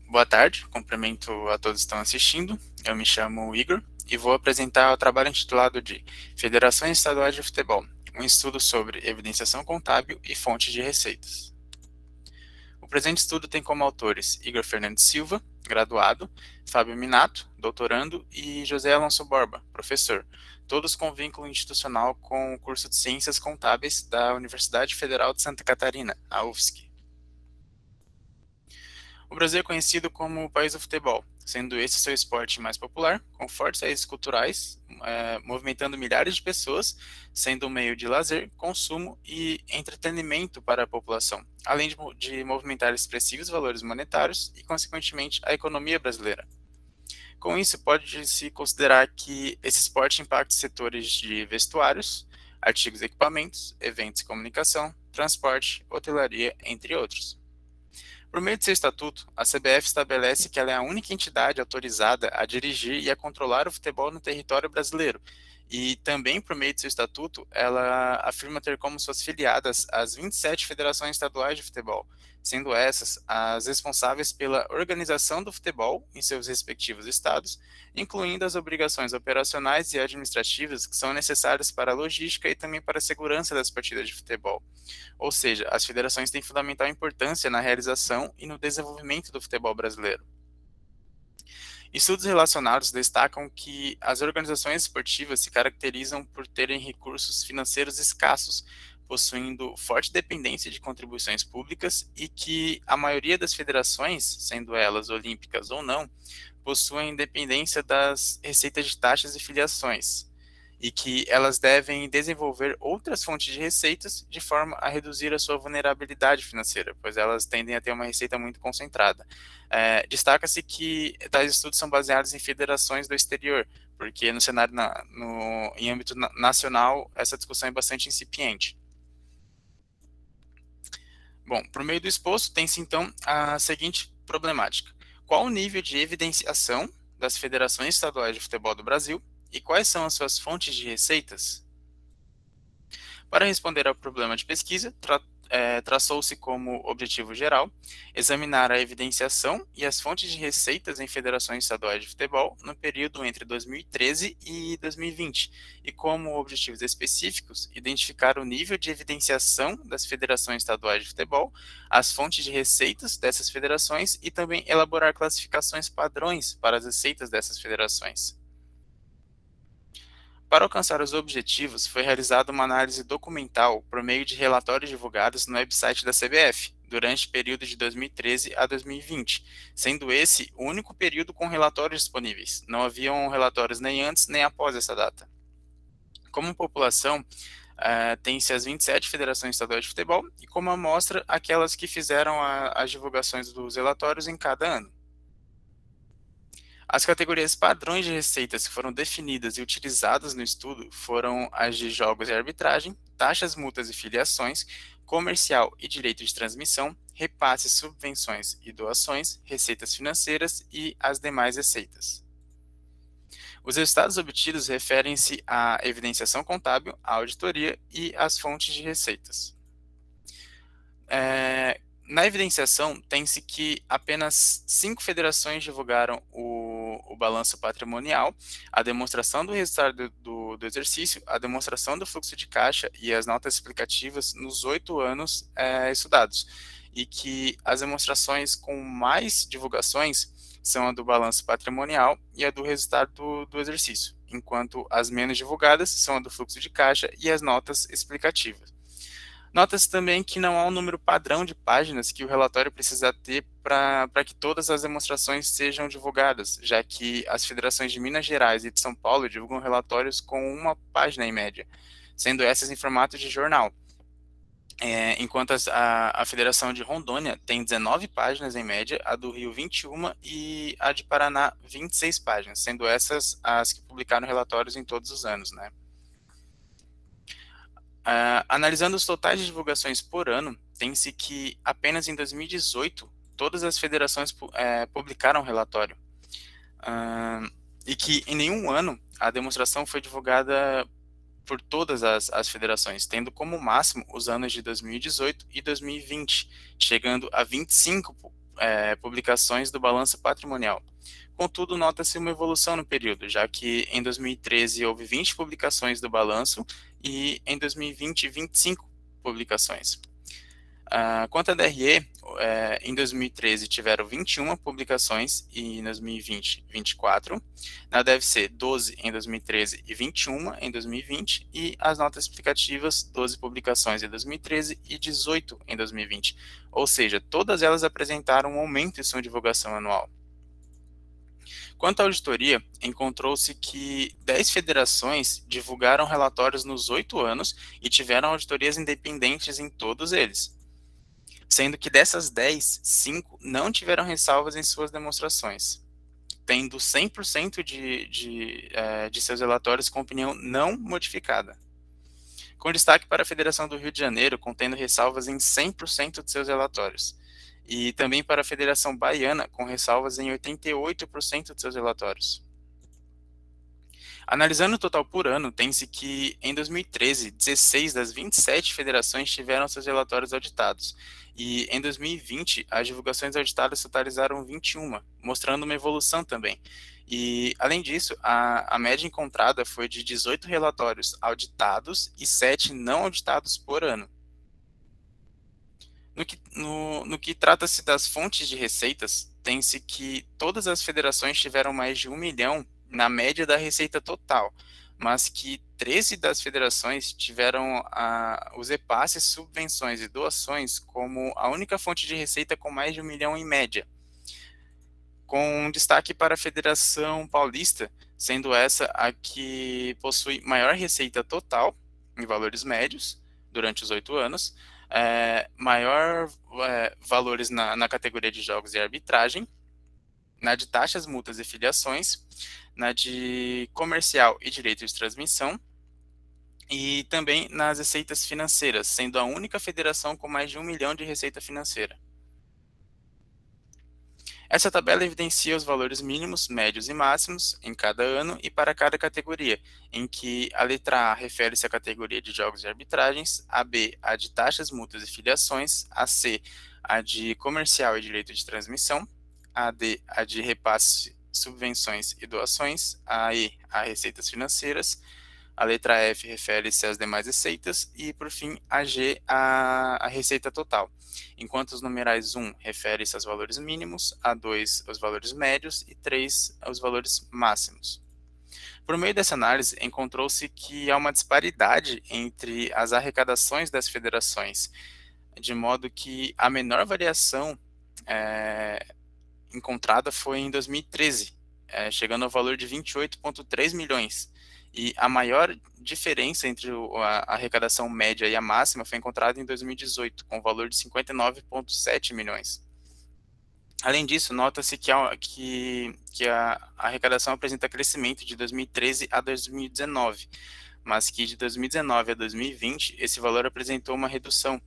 Boa tarde, cumprimento a todos que estão assistindo. Eu me chamo Igor, e vou apresentar o trabalho intitulado de Federações Estaduais de Futebol, um estudo sobre evidenciação contábil e fontes de receitas. O presente estudo tem como autores Igor Fernandes Silva, graduado, Fábio Minato, doutorando, e José Alonso Borba, professor, todos com vínculo institucional com o curso de Ciências Contábeis da Universidade Federal de Santa Catarina, a UFSC. O Brasil é conhecido como o país do futebol, sendo esse seu esporte mais popular, com fortes raízes culturais, movimentando milhares de pessoas, sendo um meio de lazer, consumo e entretenimento para a população, além de movimentar expressivos valores monetários e, consequentemente, a economia brasileira. Com isso, pode-se considerar que esse esporte impacta setores de vestuários, artigos e equipamentos, eventos e comunicação, transporte, hotelaria, entre outros. Por meio de seu estatuto, a CBF estabelece que ela é a única entidade autorizada a dirigir e a controlar o futebol no território brasileiro. E também, por meio de seu estatuto, ela afirma ter como suas filiadas as 27 federações estaduais de futebol, sendo essas as responsáveis pela organização do futebol em seus respectivos estados, incluindo as obrigações operacionais e administrativas que são necessárias para a logística e também para a segurança das partidas de futebol. Ou seja, as federações têm fundamental importância na realização e no desenvolvimento do futebol brasileiro. Estudos relacionados destacam que as organizações esportivas se caracterizam por terem recursos financeiros escassos, possuindo forte dependência de contribuições públicas e que a maioria das federações, sendo elas olímpicas ou não, possuem dependência das receitas de taxas e filiações, e que elas devem desenvolver outras fontes de receitas de forma a reduzir a sua vulnerabilidade financeira, pois elas tendem a ter uma receita muito concentrada. Destaca-se que tais estudos são baseados em federações do exterior, porque no cenário em âmbito nacional essa discussão é bastante incipiente. Bom, por meio do exposto tem-se então a seguinte problemática: qual o nível de evidenciação das federações estaduais de futebol do Brasil e quais são as suas fontes de receitas? Para responder ao problema de pesquisa, traçou-se como objetivo geral examinar a evidenciação e as fontes de receitas em federações estaduais de futebol no período entre 2013 e 2020, e como objetivos específicos, identificar o nível de evidenciação das federações estaduais de futebol, as fontes de receitas dessas federações e também elaborar classificações padrões para as receitas dessas federações. Para alcançar os objetivos, foi realizada uma análise documental por meio de relatórios divulgados no website da CBF, durante o período de 2013 a 2020, sendo esse o único período com relatórios disponíveis. Não haviam relatórios nem antes nem após essa data. Como população, tem-se as 27 federações estaduais de futebol e como amostra aquelas que fizeram as divulgações dos relatórios em cada ano. As categorias padrões de receitas que foram definidas e utilizadas no estudo foram as de jogos e arbitragem, taxas, multas e filiações, comercial e direito de transmissão, repasses, subvenções e doações, receitas financeiras e as demais receitas. Os resultados obtidos referem-se à evidenciação contábil, à auditoria e às fontes de receitas. Na evidenciação, tem-se que apenas 5 federações divulgaram o balanço patrimonial, a demonstração do resultado do exercício, a demonstração do fluxo de caixa e as notas explicativas nos 8 anos estudados, e que as demonstrações com mais divulgações são a do balanço patrimonial e a do resultado do exercício, enquanto as menos divulgadas são a do fluxo de caixa e as notas explicativas. Nota-se também que não há um número padrão de páginas que o relatório precisa ter para que todas as demonstrações sejam divulgadas, já que as federações de Minas Gerais e de São Paulo divulgam relatórios com 1 página em média, sendo essas em formato de jornal. Enquanto a Federação de Rondônia tem 19 páginas em média, a do Rio 21 e a de Paraná 26 páginas, sendo essas as que publicaram relatórios em todos os anos, né? Analisando os totais de divulgações por ano, tem-se que apenas em 2018 todas as federações publicaram relatório, e que em nenhum ano a demonstração foi divulgada por todas as federações, tendo como máximo os anos de 2018 e 2020, chegando a 25 publicações do balanço patrimonial. contudo, nota-se uma evolução no período, já que em 2013 houve 20 publicações do balanço e em 2020, 25 publicações. Quanto à DRE, em 2013 tiveram 21 publicações e em 2020, 24. Na DFC, 12 em 2013 e 21 em 2020. E as notas explicativas, 12 publicações em 2013 e 18 em 2020. Ou seja, todas elas apresentaram um aumento em sua divulgação anual. Quanto à auditoria, encontrou-se que 10 federações divulgaram relatórios nos 8 anos e tiveram auditorias independentes em todos eles, sendo que dessas 10, 5 não tiveram ressalvas em suas demonstrações, tendo 100% de seus relatórios com opinião não modificada. Com destaque para a Federação do Rio de Janeiro, contendo ressalvas em 100% de seus relatórios, e também para a Federação Baiana, com ressalvas em 88% de seus relatórios. Analisando o total por ano, tem-se que, em 2013, 16 das 27 federações tiveram seus relatórios auditados, e em 2020, as divulgações auditadas totalizaram 21, mostrando uma evolução também. E, além disso, a média encontrada foi de 18 relatórios auditados e 7 não auditados por ano. No que trata-se das fontes de receitas, tem-se que todas as federações tiveram mais de 1 milhão na média da receita total, mas que 13 das federações tiveram os repasses, subvenções e doações como a única fonte de receita com mais de 1 milhão em média, com destaque para a Federação Paulista, sendo essa a que possui maior receita total, em valores médios, durante os 8 anos, maior valores na categoria de jogos e arbitragem, na de taxas, multas e filiações, na de comercial e direito de transmissão, e também nas receitas financeiras, sendo a única federação com mais de 1 milhão de receita financeira. Essa tabela evidencia os valores mínimos, médios e máximos em cada ano e para cada categoria, em que a letra A refere-se à categoria de jogos e arbitragens, a B a de taxas, multas e filiações, a C a de comercial e direito de transmissão, a D a de repasse, subvenções e doações, a E a receitas financeiras, a letra F refere-se às demais receitas e, por fim, a G a receita total, enquanto os numerais 1 refere-se aos valores mínimos, a 2 aos valores médios e 3 aos valores máximos. Por meio dessa análise, encontrou-se que há uma disparidade entre as arrecadações das federações, de modo que a menor variação encontrada foi em 2013, chegando ao valor de 28,3 milhões, e a maior diferença entre a arrecadação média e a máxima foi encontrada em 2018, com o valor de 59,7 milhões. Além disso, nota-se que a arrecadação apresenta crescimento de 2013 a 2019, mas que de 2019 a 2020 esse valor apresentou uma redução,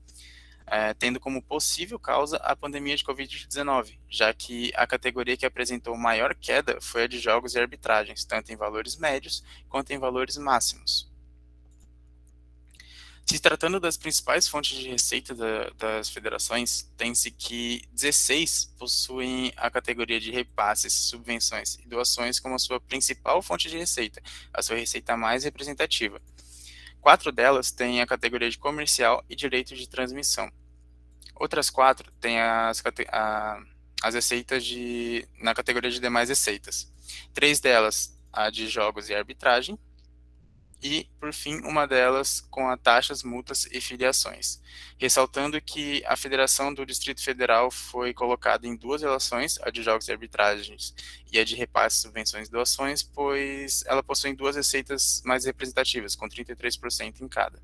tendo como possível causa a pandemia de Covid-19, já que a categoria que apresentou maior queda foi a de jogos e arbitragens, tanto em valores médios quanto em valores máximos. Se tratando das principais fontes de receita das federações, tem-se que 16 possuem a categoria de repasses, subvenções e doações como a sua principal fonte de receita, a sua receita mais representativa. 4 delas têm a categoria de comercial e direito de transmissão. Outras 4 têm as receitas na categoria de demais receitas. 3 delas a de jogos e arbitragem. E, por fim, uma delas com a taxas, multas e filiações. Ressaltando que a Federação do Distrito Federal foi colocada em 2 relações, a de jogos e arbitragens e a de repasses, subvenções e doações, pois ela possui 2 receitas mais representativas, com 33% em cada.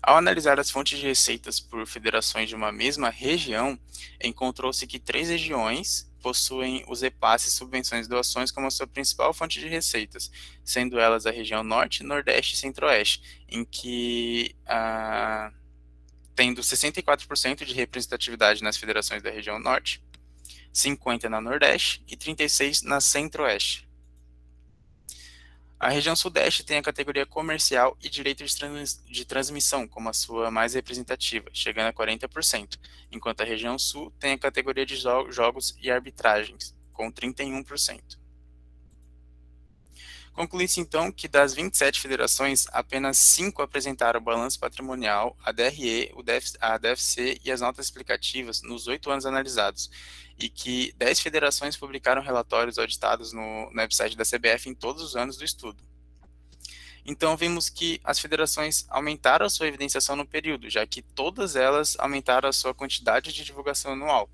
Ao analisar as fontes de receitas por federações de uma mesma região, encontrou-se que 3 regiões possuem os repasses, subvenções e doações como a sua principal fonte de receitas, sendo elas a região Norte, Nordeste e Centro-Oeste, em que, tendo 64% de representatividade nas federações da região Norte, 50% na Nordeste e 36% na Centro-Oeste. A região Sudeste tem a categoria comercial e direito de transmissão como a sua mais representativa, chegando a 40%, enquanto a região Sul tem a categoria de jogos e arbitragens, com 31%. Conclui-se, então, que das 27 federações, apenas 5 apresentaram o balanço patrimonial, a DRE, a DFC e as notas explicativas nos 8 anos analisados, e que 10 federações publicaram relatórios auditados no website da CBF em todos os anos do estudo. Então, vimos que as federações aumentaram a sua evidenciação no período, já que todas elas aumentaram a sua quantidade de divulgação anual.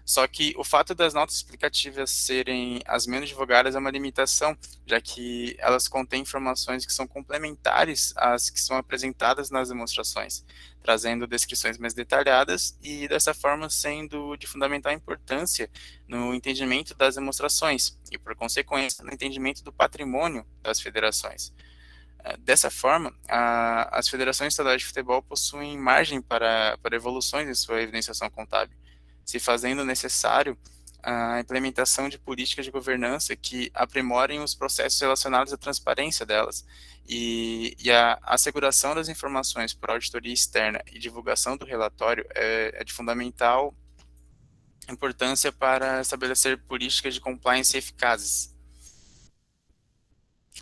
Só que o fato das notas explicativas serem as menos divulgadas é uma limitação, já que elas contêm informações que são complementares às que são apresentadas nas demonstrações, trazendo descrições mais detalhadas e, dessa forma, sendo de fundamental importância no entendimento das demonstrações e, por consequência, no entendimento do patrimônio das federações. Dessa forma, as federações estaduais de futebol possuem margem para evoluções em sua evidenciação contábil, se fazendo necessário a implementação de políticas de governança que aprimorem os processos relacionados à transparência delas e a asseguração das informações por auditoria externa e divulgação do relatório é de fundamental importância para estabelecer políticas de compliance eficazes.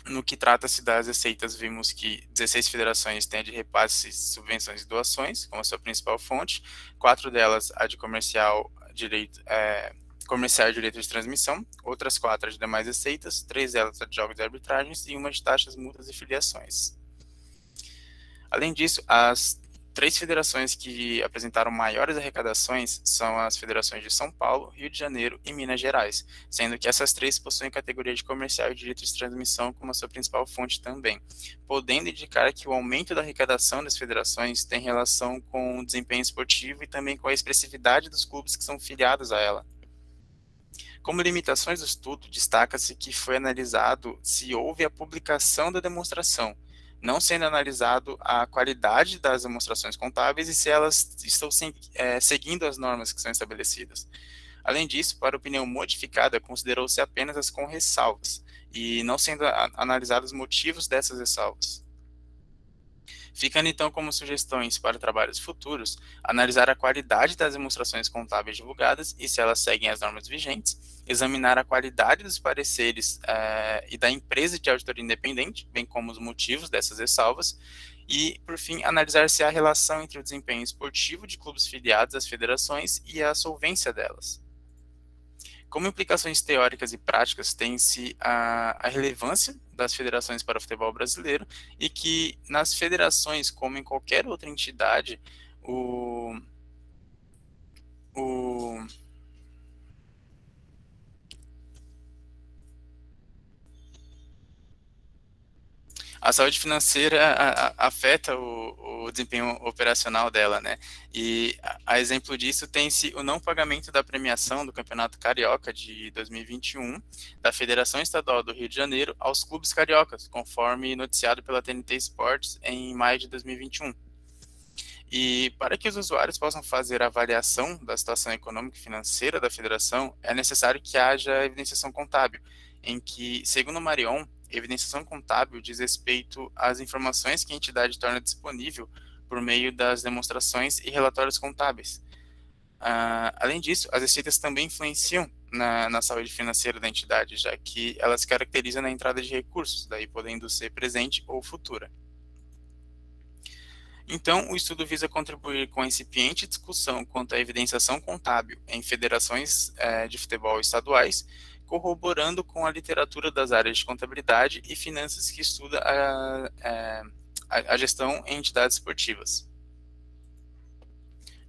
No que trata-se das receitas, vimos que 16 federações têm a de repasses, subvenções e doações como a sua principal fonte, 4 delas a de comercial e direito de transmissão, outras 4 a de demais receitas, 3 delas a de jogos e arbitragens e uma de taxas, multas e filiações. Além disso, as 3 federações que apresentaram maiores arrecadações são as federações de São Paulo, Rio de Janeiro e Minas Gerais, sendo que essas 3 possuem categoria de comercial e direito de transmissão como a sua principal fonte também, podendo indicar que o aumento da arrecadação das federações tem relação com o desempenho esportivo e também com a expressividade dos clubes que são filiados a ela. Como limitações do estudo, destaca-se que foi analisado se houve a publicação da demonstração, não sendo analisado a qualidade das demonstrações contábeis e se elas estão seguindo as normas que são estabelecidas. Além disso, para a opinião modificada, considerou-se apenas as com ressalvas, e não sendo analisados os motivos dessas ressalvas. Ficando então como sugestões para trabalhos futuros, analisar a qualidade das demonstrações contábeis divulgadas e se elas seguem as normas vigentes, examinar a qualidade dos pareceres e da empresa de auditoria independente, bem como os motivos dessas ressalvas, e, por fim, analisar se há relação entre o desempenho esportivo de clubes filiados às federações e a solvência delas. Como implicações teóricas e práticas, tem-se a relevância das federações para o futebol brasileiro e que nas federações, como em qualquer outra entidade, a saúde financeira afeta o desempenho operacional dela, né? E a exemplo disso tem-se o não pagamento da premiação do Campeonato Carioca de 2021 da Federação Estadual do Rio de Janeiro aos clubes cariocas, conforme noticiado pela TNT Sports em maio de 2021. E para que os usuários possam fazer a avaliação da situação econômica e financeira da federação, é necessário que haja evidenciação contábil, em que, segundo o Marion, evidenciação contábil diz respeito às informações que a entidade torna disponível por meio das demonstrações e relatórios contábeis. Além disso, as receitas também influenciam na saúde financeira da entidade, já que elas caracterizam a entrada de recursos, daí podendo ser presente ou futura. Então, o estudo visa contribuir com a incipiente discussão quanto à evidenciação contábil em federações de futebol estaduais, corroborando com a literatura das áreas de contabilidade e finanças que estuda a gestão em entidades esportivas.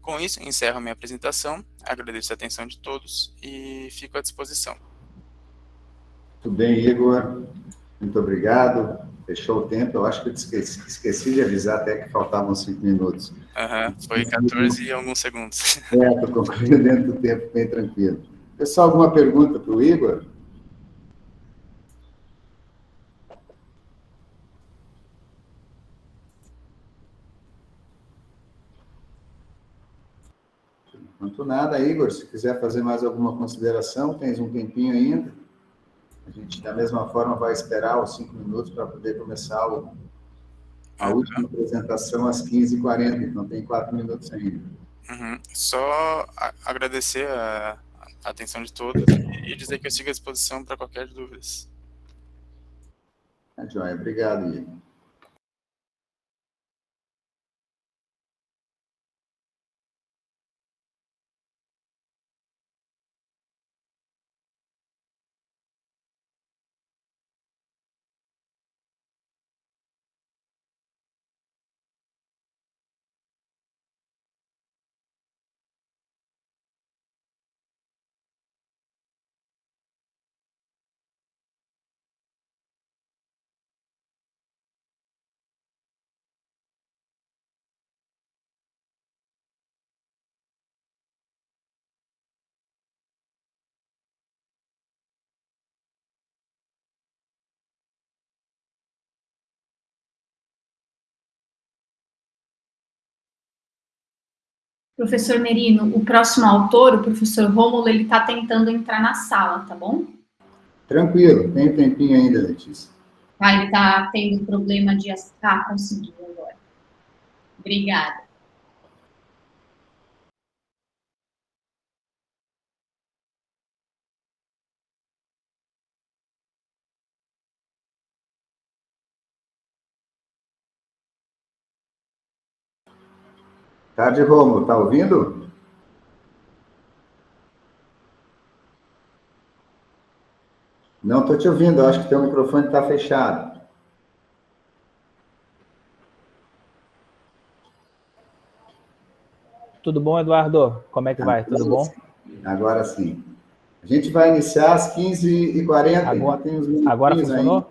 Com isso, encerro a minha apresentação, agradeço a atenção de todos e fico à disposição. Muito bem, Igor. Muito obrigado. Fechou o tempo. Eu acho que eu esqueci de avisar até que faltavam 5 minutos. Foi 14 e alguns segundos. Estou concluindo dentro do tempo, bem tranquilo. Pessoal, alguma pergunta para o Igor? Enquanto nada, Igor, se quiser fazer mais alguma consideração, tens um tempinho ainda. A gente gente, da mesma forma, vai esperar os 5 minutos para poder começar a última apresentação às 15h40, então tem 4 minutos ainda. Só agradecer a atenção de todos e dizer que eu sigo à disposição para qualquer dúvida. Joia, obrigado, Igor. Professor Merino, o próximo autor, o professor Rômulo, ele está tentando entrar na sala, tá bom? Tranquilo, tem tempinho ainda, Letícia. Ele está tendo problema de... conseguiu agora. Obrigada. Tarde, Rômulo, tá ouvindo? Não estou te ouvindo, acho que teu microfone está fechado. Tudo bom, Eduardo? Como é que vai? Tudo bom? Agora sim. A gente vai iniciar às 15h40, então tem uns minutinhos agora funcionou? Ainda.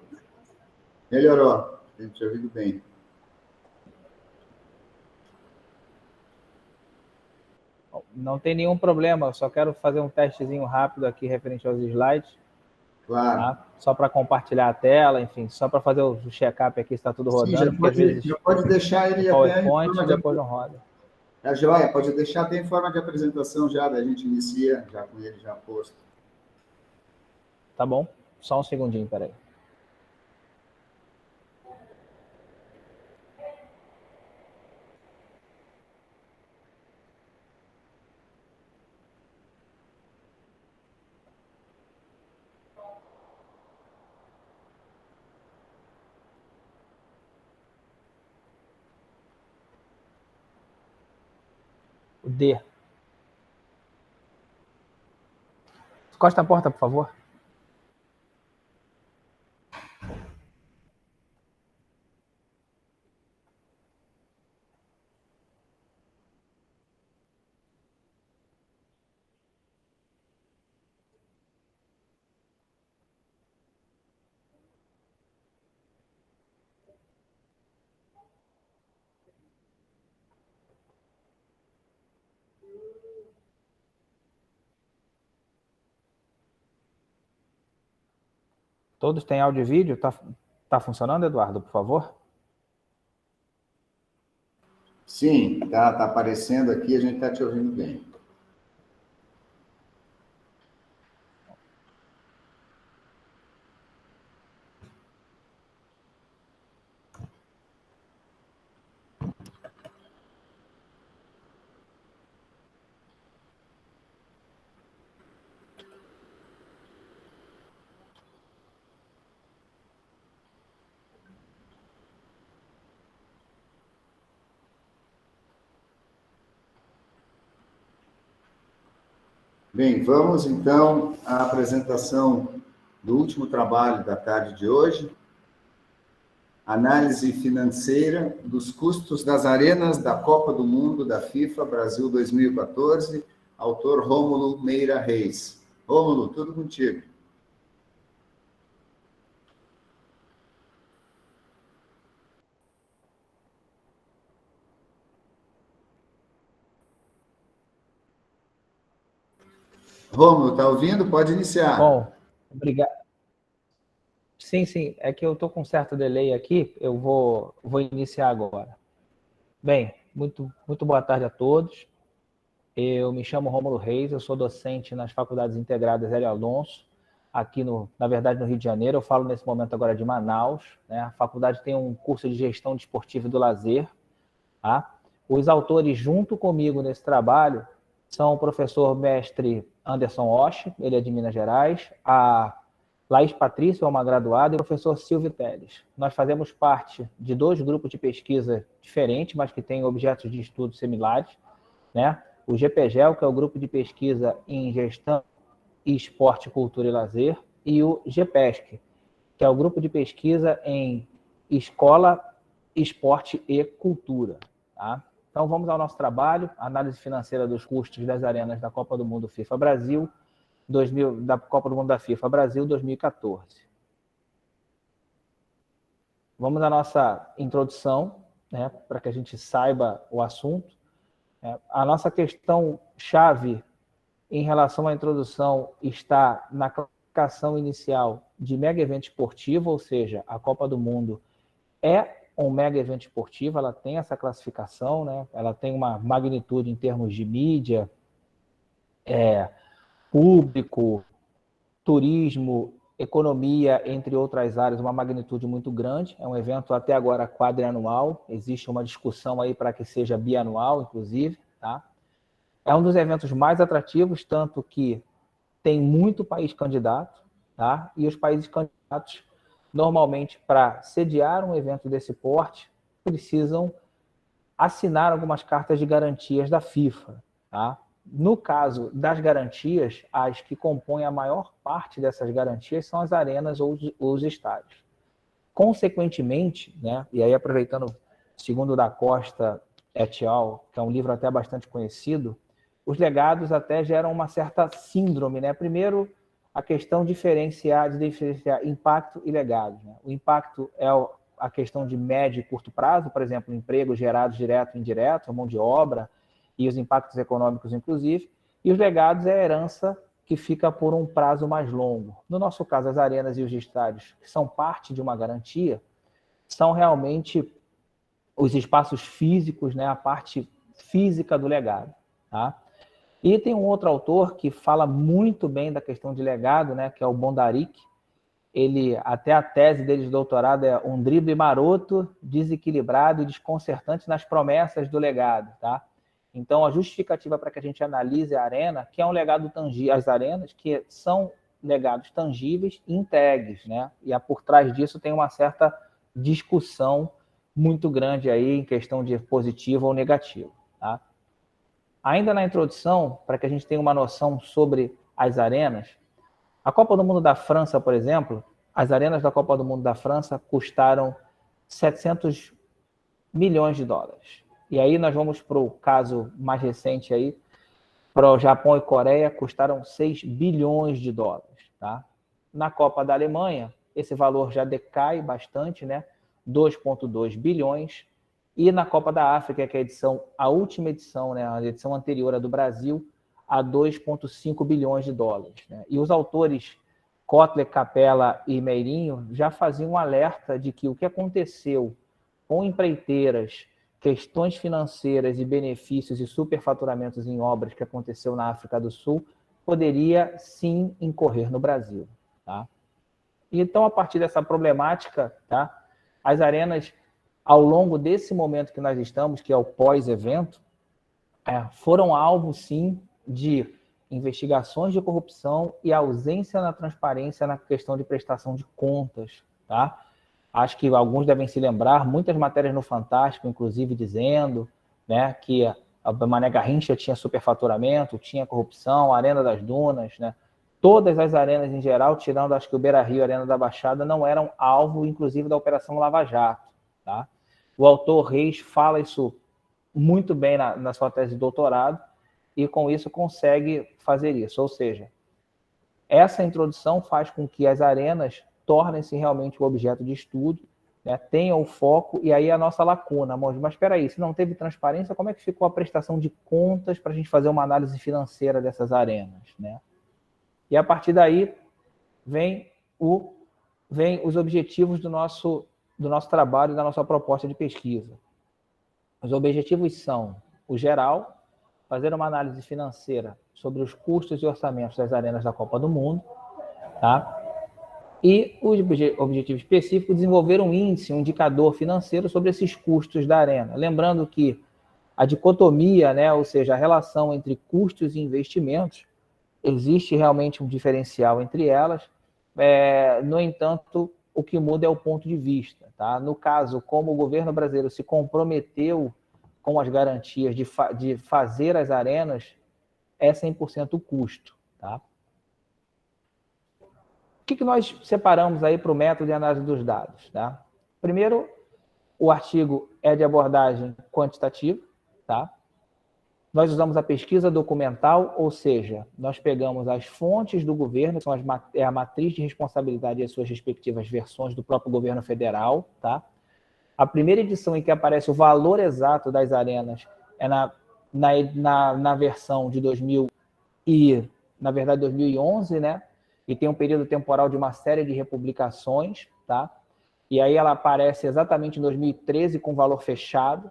Melhorou, tem te ouvido bem. Não tem nenhum problema, eu só quero fazer um testezinho rápido aqui referente aos slides. Claro. Tá? Só para compartilhar a tela, enfim, só para fazer o check-up aqui, está tudo rodando. Sim, já pode deixar ele até em forma de... depois não roda. É joia, pode deixar até em forma de apresentação já, daí a gente inicia já com ele já posto. Tá bom? Só um segundinho, peraí. O D. Encosta a porta, por favor. Todos têm áudio e vídeo? Tá funcionando, Eduardo, por favor? Sim, tá aparecendo aqui, a gente está te ouvindo bem. Bem, vamos então à apresentação do último trabalho da tarde de hoje. Análise financeira dos custos das arenas da Copa do Mundo da FIFA Brasil 2014, autor Rômulo Meira Reis. Rômulo, tudo contigo. Rômulo, está ouvindo? Pode iniciar. Bom, obrigado. Sim, é que eu estou com um certo delay aqui, eu vou iniciar agora. Bem, muito boa tarde a todos. Eu me chamo Rômulo Reis, eu sou docente nas Faculdades Integradas Hélio Alonso, aqui, na verdade, no Rio de Janeiro. Eu falo nesse momento agora de Manaus, né? A faculdade tem um curso de gestão desportiva e do lazer. Tá? Os autores, junto comigo nesse trabalho, são o professor mestre Anderson Osh, ele é de Minas Gerais, a Laís Patrícia, uma graduada, e o professor Silvio Teles. Nós fazemos parte de 2 grupos de pesquisa diferentes, mas que têm objetos de estudo similares, né? O GPGEL, que é o grupo de pesquisa em gestão, esporte, cultura e lazer, e o GPESC, que é o grupo de pesquisa em escola, esporte e cultura. Tá? Então, vamos ao nosso trabalho, análise financeira dos custos das arenas da Copa do Mundo FIFA Brasil, da Copa do Mundo da FIFA Brasil 2014. Vamos à nossa introdução, né, para que a gente saiba o assunto. A nossa questão-chave em relação à introdução está na classificação inicial de mega evento esportivo, ou seja, a Copa do Mundo é um mega evento esportivo, ela tem essa classificação, né? Ela tem uma magnitude em termos de mídia, público, turismo, economia, entre outras áreas, uma magnitude muito grande. É um evento até agora quadrianual, existe uma discussão aí para que seja bianual, inclusive, tá? É um dos eventos mais atrativos, tanto que tem muito país candidato, tá? E os países candidatos, normalmente, para sediar um evento desse porte, precisam assinar algumas cartas de garantias da FIFA, tá? No caso das garantias, as que compõem a maior parte dessas garantias são as arenas ou os estádios. Consequentemente, né, e aí aproveitando, segundo da Costa et al., que é um livro até bastante conhecido, os legados até geram uma certa síndrome, né? Primeiro, a questão de diferenciar impacto e legado, né? O impacto é a questão de médio e curto prazo, por exemplo, empregos gerados direto e indireto, mão de obra e os impactos econômicos, inclusive, e os legados é a herança que fica por um prazo mais longo. No nosso caso, as arenas e os estádios, que são parte de uma garantia, são realmente os espaços físicos, né? A parte física do legado, tá? E tem um outro autor que fala muito bem da questão de legado, né, que é o Bondarik. Ele, até a tese dele de doutorado é um drible maroto, desequilibrado e desconcertante nas promessas do legado. Tá? Então, a justificativa para que a gente analise a arena, que é um legado tangível, as arenas, que são legados tangíveis e integres, né? E por trás disso tem uma certa discussão muito grande aí em questão de positivo ou negativo. Tá? Ainda na introdução, para que a gente tenha uma noção sobre as arenas, a Copa do Mundo da França, por exemplo, as arenas da Copa do Mundo da França custaram 700 milhões de dólares. E aí nós vamos para o caso mais recente aí, para o Japão e Coreia, custaram 6 bilhões de dólares. Tá? Na Copa da Alemanha, esse valor já decai bastante, né? 2,2 bilhões. E na Copa da África, que é a última edição, né, a edição anterior à do Brasil, a 2,5 bilhões de dólares. Né? E os autores Kotler, Capella e Meirinho já faziam um alerta de que o que aconteceu com empreiteiras, questões financeiras e benefícios e superfaturamentos em obras que aconteceu na África do Sul poderia, sim, incorrer no Brasil. Tá? Então, a partir dessa problemática, tá, as arenas, ao longo desse momento que nós estamos, que é o pós-evento, foram alvo, sim, de investigações de corrupção e ausência na transparência na questão de prestação de contas. Tá? Acho que alguns devem se lembrar, muitas matérias no Fantástico, inclusive, dizendo, né, que a Mané Garrincha tinha superfaturamento, tinha corrupção, a Arena das Dunas, né? Todas as arenas em geral, tirando acho que o Beira-Rio e a Arena da Baixada, não eram alvo, inclusive, da Operação Lava Jato. Tá? O autor Reis fala isso muito bem na sua tese de doutorado e, com isso, consegue fazer isso. Ou seja, essa introdução faz com que as arenas tornem-se realmente o objeto de estudo, né? Tenham o foco, e aí a nossa lacuna. Mas espera aí, se não teve transparência, como é que ficou a prestação de contas para a gente fazer uma análise financeira dessas arenas? Né? E a partir daí vem os objetivos do nosso trabalho e da nossa proposta de pesquisa. Os objetivos são o geral, fazer uma análise financeira sobre os custos e orçamentos das arenas da Copa do Mundo, tá? E o objetivo específico, desenvolver um índice, um indicador financeiro sobre esses custos da arena. Lembrando que a dicotomia, né, ou seja, a relação entre custos e investimentos, existe realmente um diferencial entre elas. No entanto, o que muda é o ponto de vista. Tá? No caso, como o governo brasileiro se comprometeu com as garantias de fazer as arenas, é 100% o custo. Tá? O que nós separamos aí para o método de análise dos dados? Tá? Primeiro, o artigo é de abordagem quantitativa. Tá? Nós usamos a pesquisa documental, ou seja, nós pegamos as fontes do governo, que são a matriz de responsabilidade e as suas respectivas versões do próprio governo federal. Tá? A primeira edição em que aparece o valor exato das arenas é na versão de 2011, né? E tem um período temporal de uma série de republicações, tá? E aí ela aparece exatamente em 2013 com valor fechado.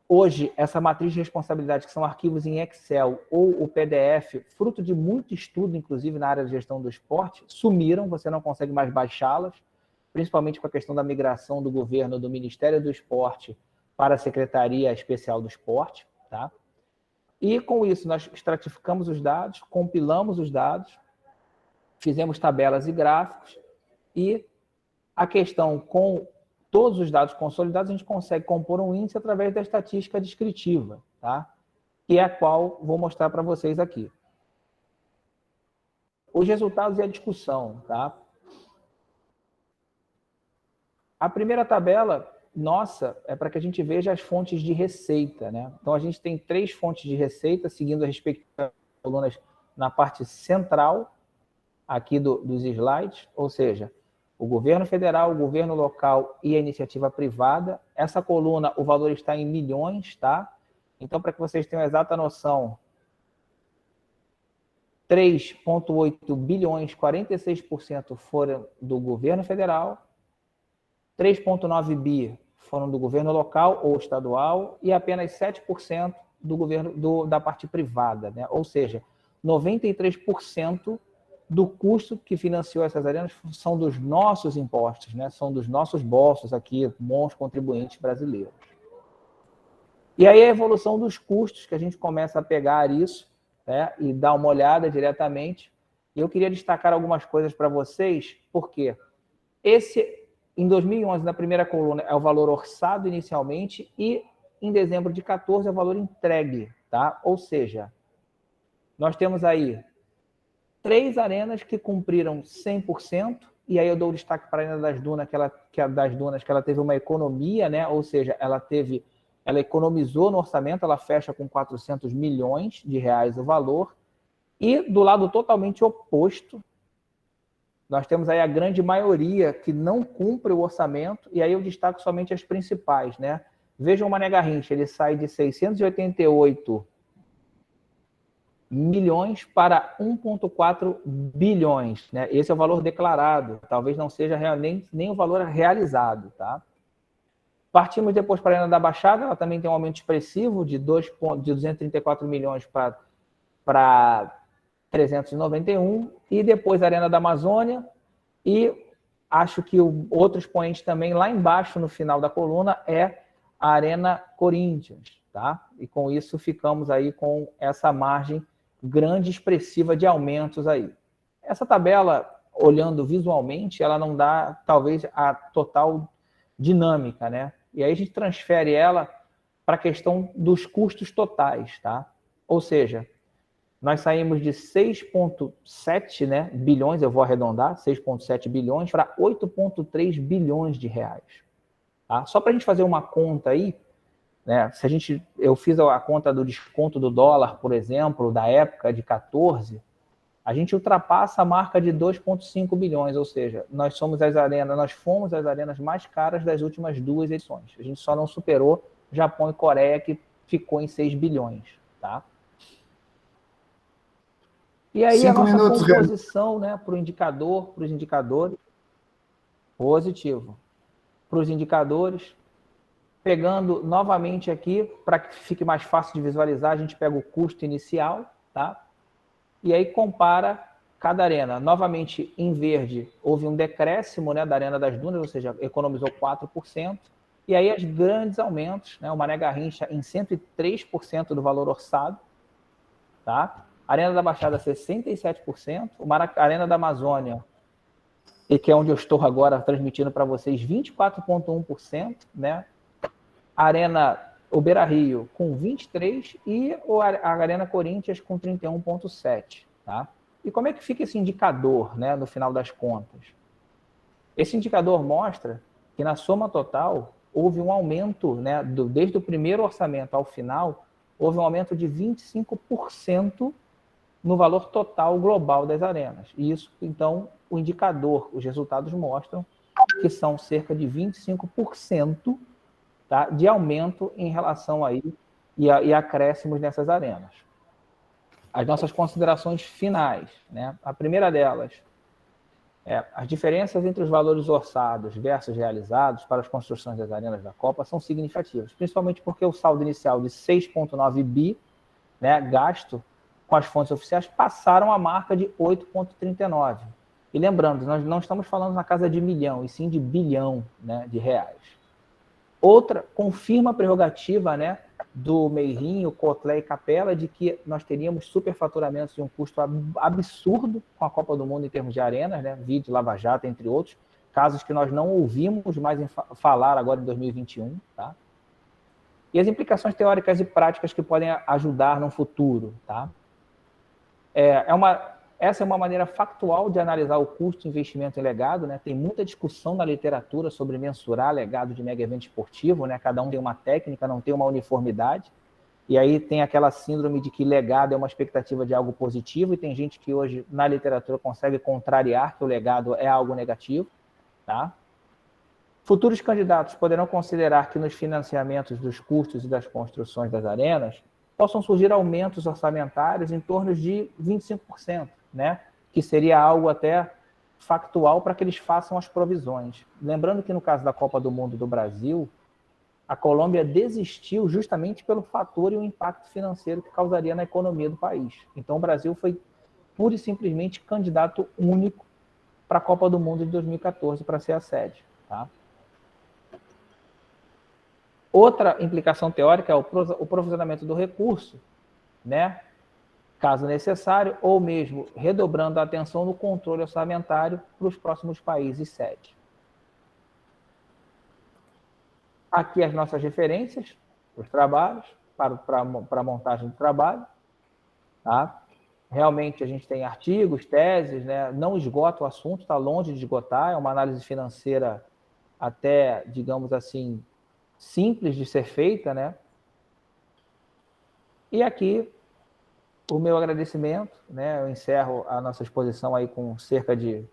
Hoje, essa matriz de responsabilidade, que são arquivos em Excel ou o PDF, fruto de muito estudo, inclusive na área de gestão do esporte, sumiram, você não consegue mais baixá-las, principalmente com a questão da migração do governo do Ministério do Esporte para a Secretaria Especial do Esporte, tá? E com isso, nós estratificamos os dados, compilamos os dados, fizemos tabelas e gráficos, e a questão com todos os dados consolidados, a gente consegue compor um índice através da estatística descritiva, tá? Que é a qual vou mostrar para vocês aqui. Os resultados e a discussão, tá? A primeira tabela nossa é para que a gente veja as fontes de receita, né? Então, a gente tem 3 fontes de receita, seguindo as respectivas colunas na parte central aqui dos slides, ou seja, o governo federal, o governo local e a iniciativa privada. Essa coluna, o valor está em milhões, tá? Então, para que vocês tenham a exata noção, 3,8 bilhões, 46% foram do governo federal, 3,9 bi foram do governo local ou estadual e apenas 7% do governo da parte privada, né? Ou seja, 93% do custo que financiou essas arenas são dos nossos impostos, né? São dos nossos bolsos aqui, bons contribuintes brasileiros. E aí a evolução dos custos, que a gente começa a pegar isso, né? E dar uma olhada diretamente. E eu queria destacar algumas coisas para vocês, porque em 2011, na primeira coluna, é o valor orçado inicialmente e em dezembro de 14 é o valor entregue, tá? Ou seja, nós temos aí 3 arenas que cumpriram 100%, e aí eu dou destaque para a Arena das Dunas, que ela teve uma economia, né? Ou seja, ela economizou no orçamento, ela fecha com 400 milhões de reais o valor, e do lado totalmente oposto, nós temos aí a grande maioria que não cumpre o orçamento, e aí eu destaco somente as principais, né? Vejam o Mané Garrincha, ele sai de 688 milhões para 1,4 bilhões, né? Esse é o valor declarado, talvez não seja nem o valor realizado, tá? Partimos depois para a Arena da Baixada, ela também tem um aumento expressivo de 234 milhões para 391, e depois a Arena da Amazônia, e acho que o outro expoente também, lá embaixo no final da coluna, é a Arena Corinthians, tá? E com isso ficamos aí com essa margem grande, expressiva de aumentos aí. Essa tabela, olhando visualmente, ela não dá, talvez, a total dinâmica, né? E aí a gente transfere ela para a questão dos custos totais, tá? Ou seja, nós saímos de 6,7, né, bilhões, eu vou arredondar, 6,7 bilhões para 8,3 bilhões de reais. Tá? Só para a gente fazer uma conta aí, né, eu fiz a conta do desconto do dólar, por exemplo, da época de 14, a gente ultrapassa a marca de 2,5 bilhões, ou seja, nós fomos as arenas mais caras das últimas 2 edições. A gente só não superou Japão e Coreia, que ficou em 6 bilhões, tá? E aí a nossa composição, né, para os indicadores, positivo. Para os indicadores, pegando novamente aqui, para que fique mais fácil de visualizar, a gente pega o custo inicial, tá? E aí compara Cada arena, novamente em verde, houve um decréscimo, né, da Arena das Dunas, ou seja, economizou 4%. E aí os grandes aumentos, né, o Mané Garrincha em 103% do valor orçado, tá? A Arena da Baixada 67%, a Arena da Amazônia, e que é onde eu estou agora transmitindo para vocês, 24,1%, né? A Arena o Beira-Rio com 23% e a Arena Corinthians com 31,7%, tá? E como é que fica esse indicador, né, no final das contas? Esse indicador mostra que na soma total houve um aumento, né, desde o primeiro orçamento ao final, houve um aumento de 25% no valor total global das arenas. E isso, então, o indicador, os resultados mostram que são cerca de 25%, tá, de aumento em relação aí e acréscimos nessas arenas. As nossas considerações finais, né? A primeira delas é as diferenças entre os valores orçados versus realizados para as construções das arenas da Copa são significativas, principalmente porque o saldo inicial de 6,9 bi, né, gasto com as fontes oficiais, passaram a marca de 8,39. E lembrando, nós não estamos falando na casa de milhão, e sim de bilhão, né, de reais. Outra, confirma a prerrogativa, né, do Meirinho, Cotlé e Capella de que nós teríamos superfaturamentos de um custo absurdo com a Copa do Mundo em termos de arenas, né, Vide, Lava Jato, entre outros, casos que nós não ouvimos mais falar agora em 2021, tá? E as implicações teóricas e práticas que podem ajudar no futuro, tá? Essa é uma maneira factual de analisar o custo de investimento em legado, né? Tem muita discussão na literatura sobre mensurar legado de mega evento esportivo, né? Cada um tem uma técnica, não tem uma uniformidade. E aí tem aquela síndrome de que legado é uma expectativa de algo positivo, e tem gente que hoje na literatura consegue contrariar que o legado é algo negativo, tá? Futuros candidatos poderão considerar que nos financiamentos dos custos e das construções das arenas possam surgir aumentos orçamentários em torno de 25%, né? Que seria algo até factual para que eles façam as provisões. Lembrando que no caso da Copa do Mundo do Brasil, a Colômbia desistiu justamente pelo fator e o impacto financeiro que causaria na economia do país. Então o Brasil foi pura e simplesmente candidato único para a Copa do Mundo de 2014 para ser a sede, tá? Outra implicação teórica é o provisionamento do recurso, né? Caso necessário, ou mesmo redobrando a atenção no controle orçamentário para os próximos países sede. Aqui as nossas referências, os trabalhos, para a montagem do trabalho. Tá? Realmente a gente tem artigos, teses, né? Não esgota o assunto, está longe de esgotar, é uma análise financeira até, digamos assim, simples de ser feita, né? E aqui o meu agradecimento, né? Eu encerro a nossa exposição aí com cerca de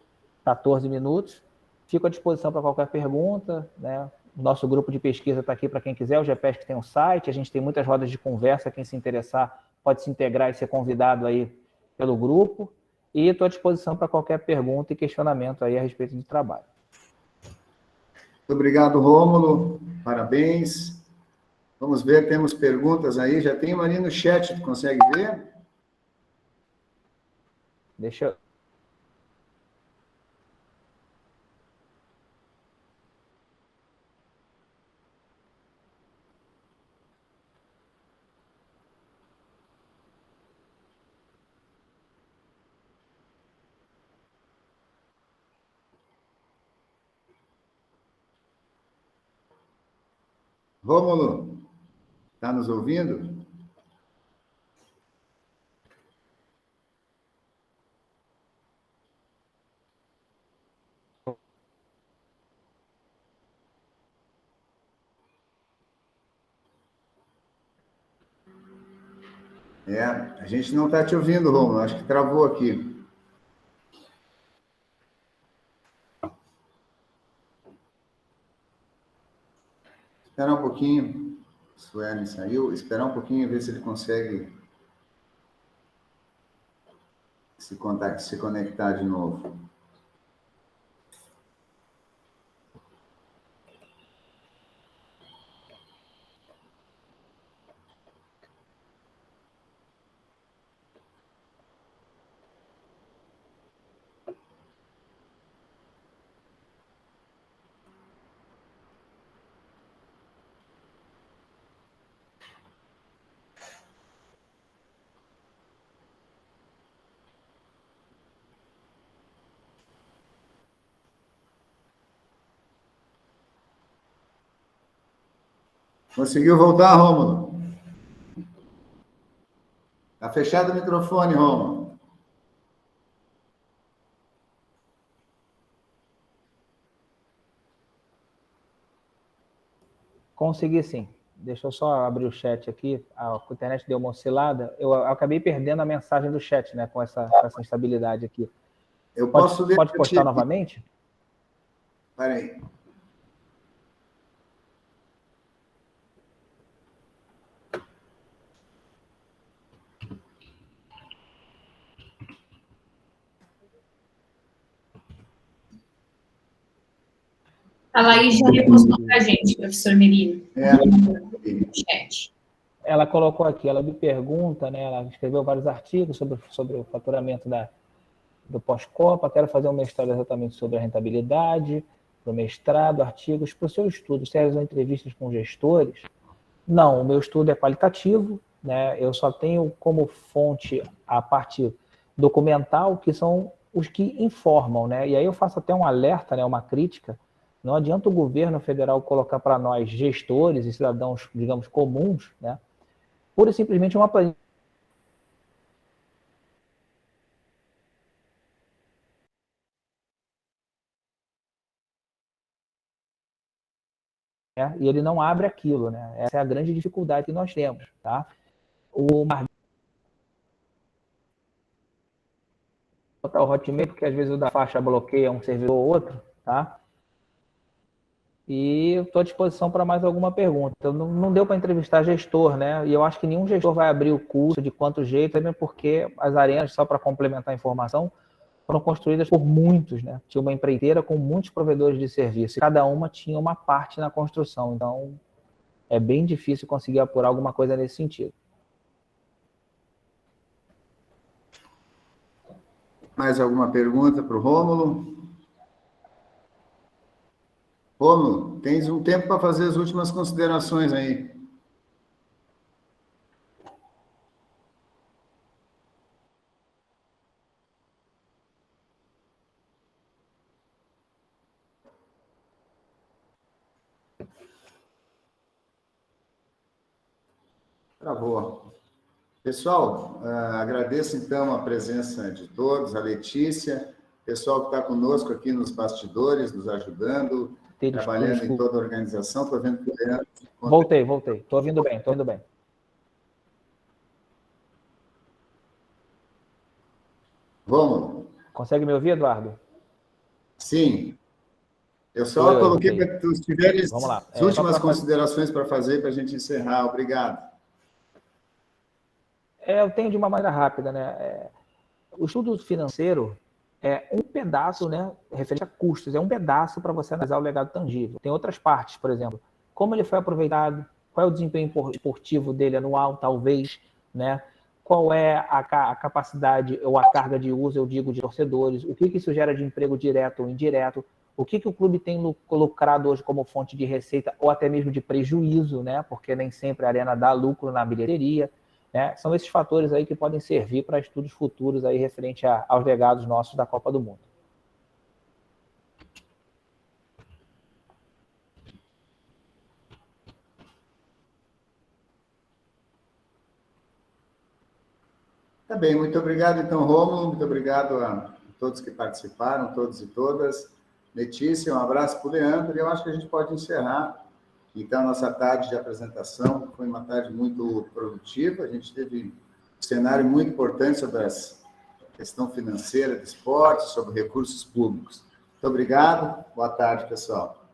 14 minutos. Fico à disposição para qualquer pergunta, né? O nosso grupo de pesquisa está aqui para quem quiser, o GPESC tem um site, a gente tem muitas rodas de conversa, quem se interessar pode se integrar e ser convidado aí pelo grupo, e estou à disposição para qualquer pergunta e questionamento aí a respeito do trabalho. Muito obrigado, Rômulo, parabéns. Vamos ver, temos perguntas aí, já tem uma ali no chat, tu consegue ver? Deixa eu... Rômulo, está nos ouvindo? A gente não está te ouvindo, Rômulo, acho que travou aqui. Esperar um pouquinho, o Suelen saiu, esperar um pouquinho, ver se ele consegue se conectar de novo. Conseguiu voltar, Rômulo? Está fechado o microfone, Rômulo. Consegui sim. Deixa eu só abrir o chat aqui. A internet deu uma oscilada. Eu acabei perdendo a mensagem do chat, né? Com essa instabilidade aqui. Eu posso ler. Pode postar novamente? Espera aí. A Laís já repostou para a gente, professor Merino, no chat. Ela colocou aqui, ela me pergunta, né? Ela escreveu vários artigos sobre o faturamento do pós-Copa. Quero fazer um mestrado exatamente sobre a rentabilidade, para o mestrado, artigos. Para o seu estudo, você realizou entrevistas com gestores? Não, o meu estudo é qualitativo, né? Eu só tenho como fonte a parte documental, que são os que informam, né? E aí eu faço até um alerta, né? Uma crítica. Não adianta o governo federal colocar para nós, gestores e cidadãos, digamos, comuns, né? Pura e simplesmente uma planilha. E ele não abre aquilo, né? Essa é a grande dificuldade que nós temos, tá? O Hotmail, porque às vezes o da faixa bloqueia um servidor ou outro, tá? E estou à disposição para mais alguma pergunta. Então, não deu para entrevistar gestor, né? E eu acho que nenhum gestor vai abrir o curso de quanto jeito, mesmo porque as arenas, só para complementar a informação, foram construídas por muitos, né? Tinha uma empreiteira com muitos provedores de serviço, e cada uma tinha uma parte na construção. Então, é bem difícil conseguir apurar alguma coisa nesse sentido. Mais alguma pergunta para o Rômulo? Rômulo, tens um tempo para fazer as últimas considerações aí. Travou. Pessoal, agradeço então a presença de todos, a Letícia, pessoal que está conosco aqui nos bastidores, nos ajudando, trabalhando em toda a organização. Estou vendo que o Leandro... Voltei. Estou ouvindo bem. Vamos. Consegue me ouvir, Eduardo? Sim. Eu só coloquei para que tu tiveres as últimas considerações para fazer, para a gente encerrar. Obrigado. Eu tenho de uma maneira rápida, né? O estudo financeiro é um pedaço, né, referente a custos, é um pedaço para você analisar o legado tangível. Tem outras partes, por exemplo, como ele foi aproveitado, qual é o desempenho esportivo dele anual, talvez, né? Qual é a capacidade ou a carga de uso, eu digo, de torcedores, o que isso gera de emprego direto ou indireto, o que o clube tem lucrado hoje como fonte de receita ou até mesmo de prejuízo, né? Porque nem sempre a arena dá lucro na bilheteria. São esses fatores aí que podem servir para estudos futuros aí referente aos legados nossos da Copa do Mundo. Tá bem, muito obrigado então, Rômulo, muito obrigado a todos que participaram, todos e todas. Letícia, um abraço para o Leandro, e eu acho que a gente pode encerrar. Então, a nossa tarde de apresentação foi uma tarde muito produtiva, a gente teve cenário muito importante sobre a questão financeira do esporte, sobre recursos públicos. Muito obrigado. Boa tarde, pessoal.